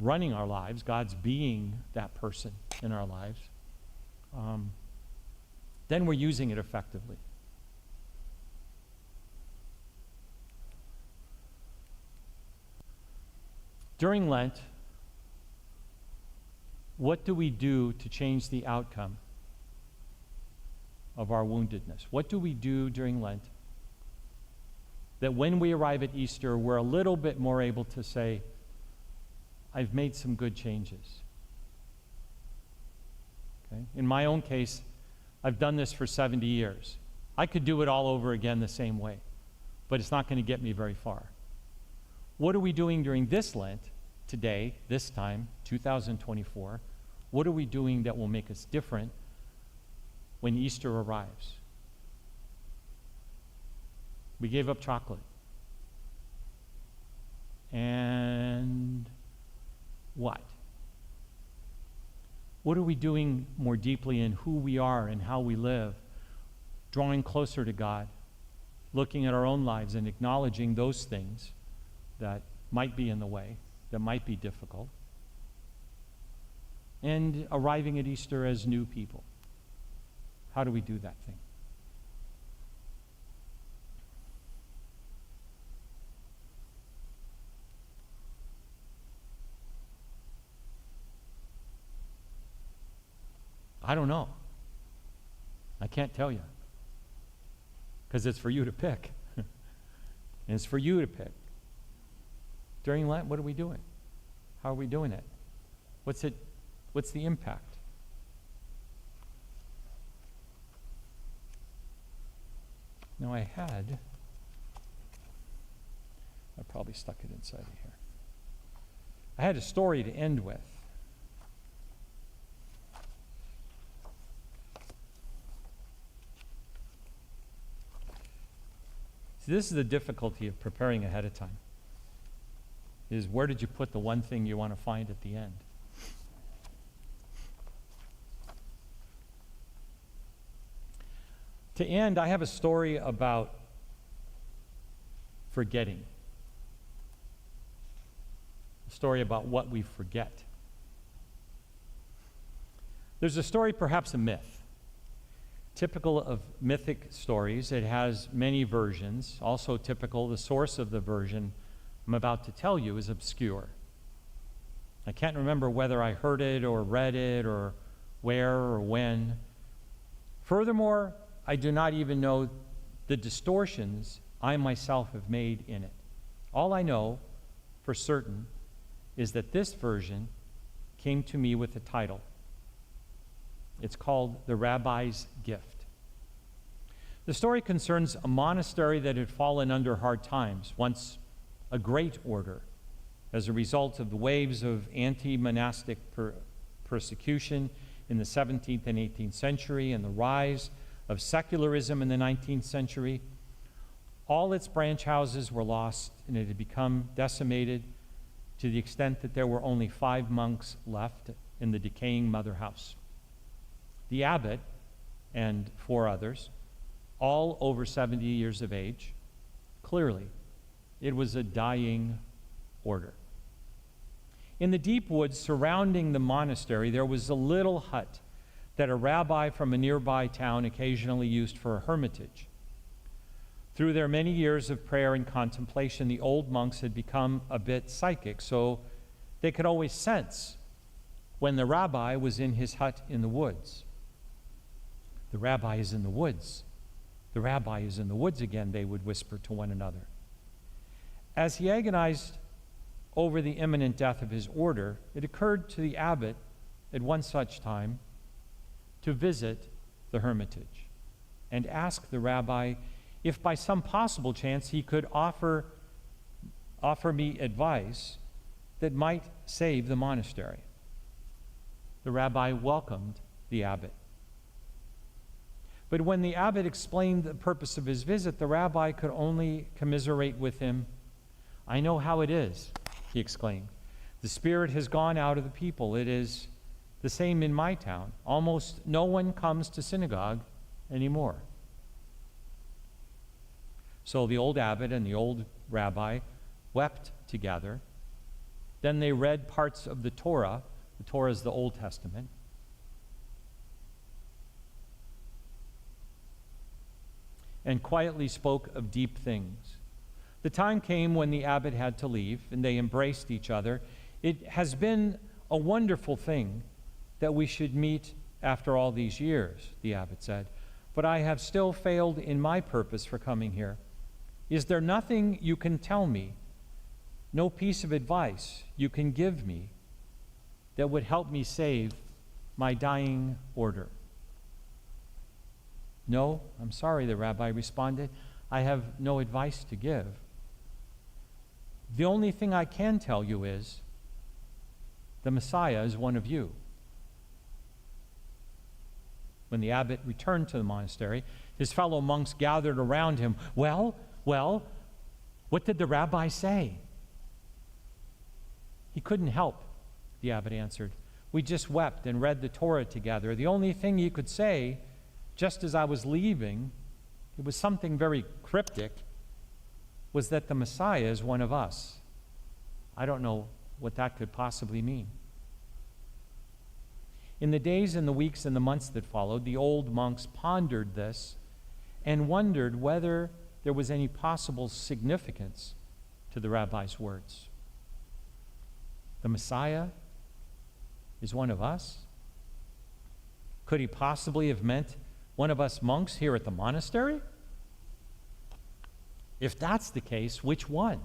running our lives, God's being that person in our lives, then we're using it effectively. During Lent, what do we do to change the outcome of our woundedness? What do we do during Lent that when we arrive at Easter, we're a little bit more able to say, I've made some good changes? Okay? In my own case, I've done this for 70 years. I could do it all over again the same way, but it's not going to get me very far. What are we doing during this Lent, today, this time, 2024? What are we doing that will make us different when Easter arrives? We gave up chocolate. And what? What are we doing more deeply in who we are and how we live, drawing closer to God, looking at our own lives and acknowledging those things that might be in the way, that might be difficult, and arriving at Easter as new people? How do we do that thing? I don't know. I can't tell you. Because it's for you to pick. And it's for you to pick. During Lent, what are we doing? How are we doing it? What's the impact? Now I probably stuck it inside of here. I had a story to end with. See, this is the difficulty of preparing ahead of time, is where did you put the one thing you want to find at the end? To end, I have a story about forgetting. A story about what we forget. There's a story, perhaps a myth. Typical of mythic stories, it has many versions. Also typical, the source of the version I'm about to tell you is obscure. I can't remember whether I heard it or read it or where or when. Furthermore, I do not even know the distortions I myself have made in it. All I know for certain is that this version came to me with a title. It's called The Rabbi's Gift. The story concerns a monastery that had fallen under hard times, once a great order, as a result of the waves of anti-monastic persecution in the 17th and 18th century and the rise of secularism in the 19th century. All its branch houses were lost, and it had become decimated to the extent that there were only 5 monks left in the decaying mother house. The abbot and 4 others, all over 70 years of age, clearly, it was a dying order. In the deep woods surrounding the monastery, there was a little hut that a rabbi from a nearby town occasionally used for a hermitage. Through their many years of prayer and contemplation, the old monks had become a bit psychic, so they could always sense when the rabbi was in his hut in the woods. The rabbi is in the woods. The rabbi is in the woods again, they would whisper to one another. As he agonized over the imminent death of his order, it occurred to the abbot at one such time to visit the hermitage and ask the rabbi if by some possible chance he could offer me advice that might save the monastery. The rabbi welcomed the abbot. But when the abbot explained the purpose of his visit, the rabbi could only commiserate with him. "I know how it is," he exclaimed. "The spirit has gone out of the people. It is the same in my town. Almost no one comes to synagogue anymore." So the old abbot and the old rabbi wept together. Then they read parts of the Torah. The Torah is the Old Testament. and quietly spoke of deep things. The time came when the abbot had to leave, and they embraced each other. It has been a wonderful thing that we should meet after all these years, the abbot said, but I have still failed in my purpose for coming here. Is there nothing you can tell me, no piece of advice you can give me that would help me save my dying order? No, I'm sorry, the rabbi responded. I have no advice to give. The only thing I can tell you is the Messiah is one of you. When the abbot returned to the monastery, his fellow monks gathered around him. Well, what did the rabbi say? He couldn't help, the abbot answered. We just wept and read the Torah together. The only thing he could say, just as I was leaving, it was something very cryptic, was that the Messiah is one of us. I don't know what that could possibly mean. In the days and the weeks and the months that followed, the old monks pondered this and wondered whether there was any possible significance to the rabbi's words. The Messiah is one of us? Could he possibly have meant one of us monks here at the monastery? If that's the case, which one?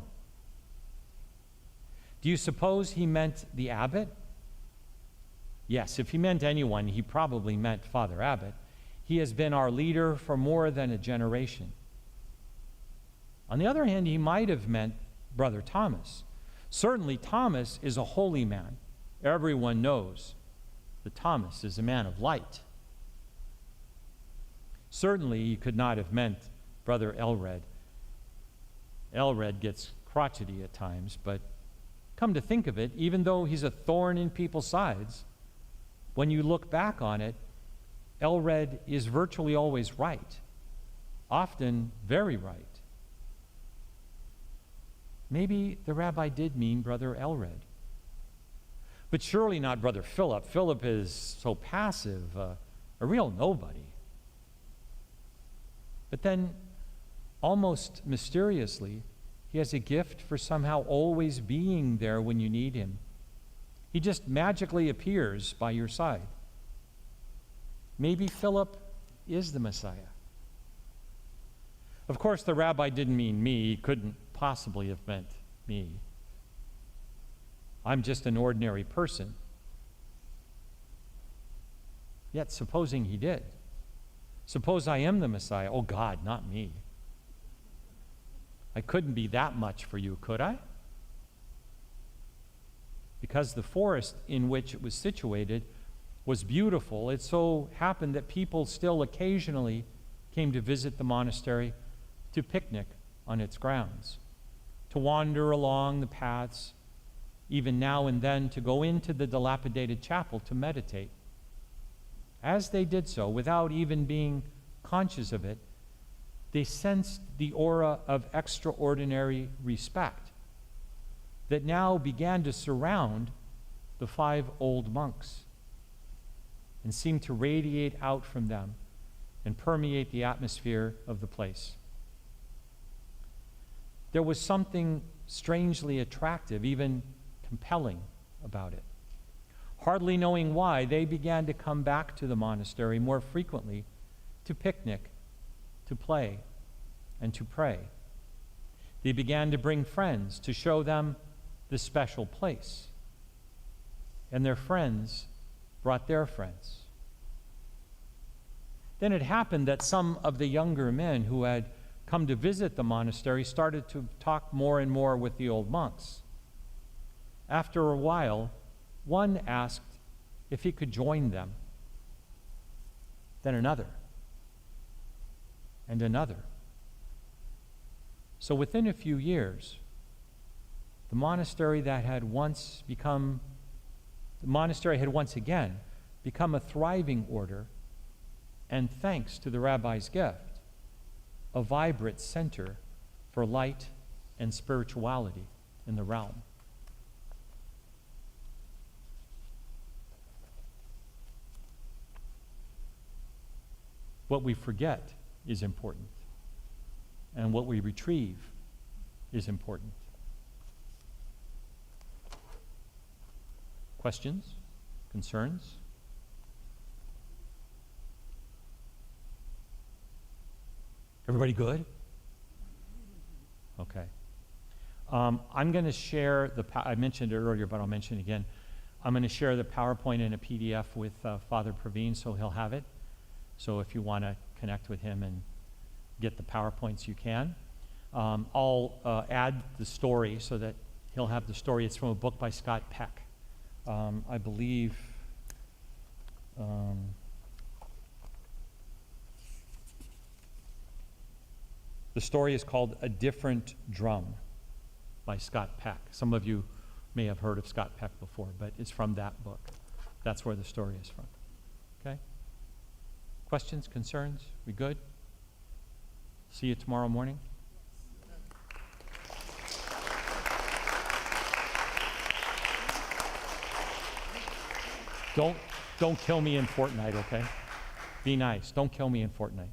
Do you suppose he meant the abbot? Yes, if he meant anyone, he probably meant Father Abbot. He has been our leader for more than a generation. On the other hand, he might have meant Brother Thomas. Certainly, Thomas is a holy man. Everyone knows that Thomas is a man of light. Certainly, he could not have meant Brother Elred. Elred gets crotchety at times, but come to think of it, even though he's a thorn in people's sides, when you look back on it, Elred is virtually always right, often very right. Maybe the rabbi did mean Brother Elred, but surely not Brother Philip. Philip is so passive, a real nobody. But then, almost mysteriously, he has a gift for somehow always being there when you need him. He just magically appears by your side. Maybe Philip is the Messiah. Of course, the rabbi didn't mean me. He couldn't possibly have meant me. I'm just an ordinary person. Yet, supposing he did. Suppose I am the Messiah. Oh, God, not me. I couldn't be that much for you, could I? Because the forest in which it was situated was beautiful, it so happened that people still occasionally came to visit the monastery to picnic on its grounds, to wander along the paths, even now and then to go into the dilapidated chapel to meditate. As they did so, without even being conscious of it, they sensed the aura of extraordinary respect that now began to surround the 5 old monks and seemed to radiate out from them and permeate the atmosphere of the place. There was something strangely attractive, even compelling about it. Hardly knowing why, they began to come back to the monastery more frequently to picnic, to play, and to pray. They began to bring friends to show them the special place. And their friends brought their friends. Then it happened that some of the younger men who had come to visit the monastery started to talk more and more with the old monks. After a while, one asked if he could join them. Then another, and another. So within a few years, the monastery had once again become a thriving order, and thanks to the rabbi's gift, a vibrant center for light and spirituality in the realm. What we forget is important. and what we retrieve is important. Questions? Concerns? Everybody good? Okay. I'm going to share I mentioned it earlier, but I'll mention it again. I'm going to share the PowerPoint in a PDF with Father Praveen, so he'll have it. So if you want to connect with him and get the PowerPoints, you can. I'll add the story so that he'll have the story. It's from a book by Scott Peck. I believe the story is called A Different Drum by Scott Peck. Some of you may have heard of Scott Peck before, but it's from that book. That's where the story is from. Okay? Questions, concerns? We good? See you tomorrow morning. Don't kill me in Fortnite, okay? Be nice. Don't kill me in Fortnite.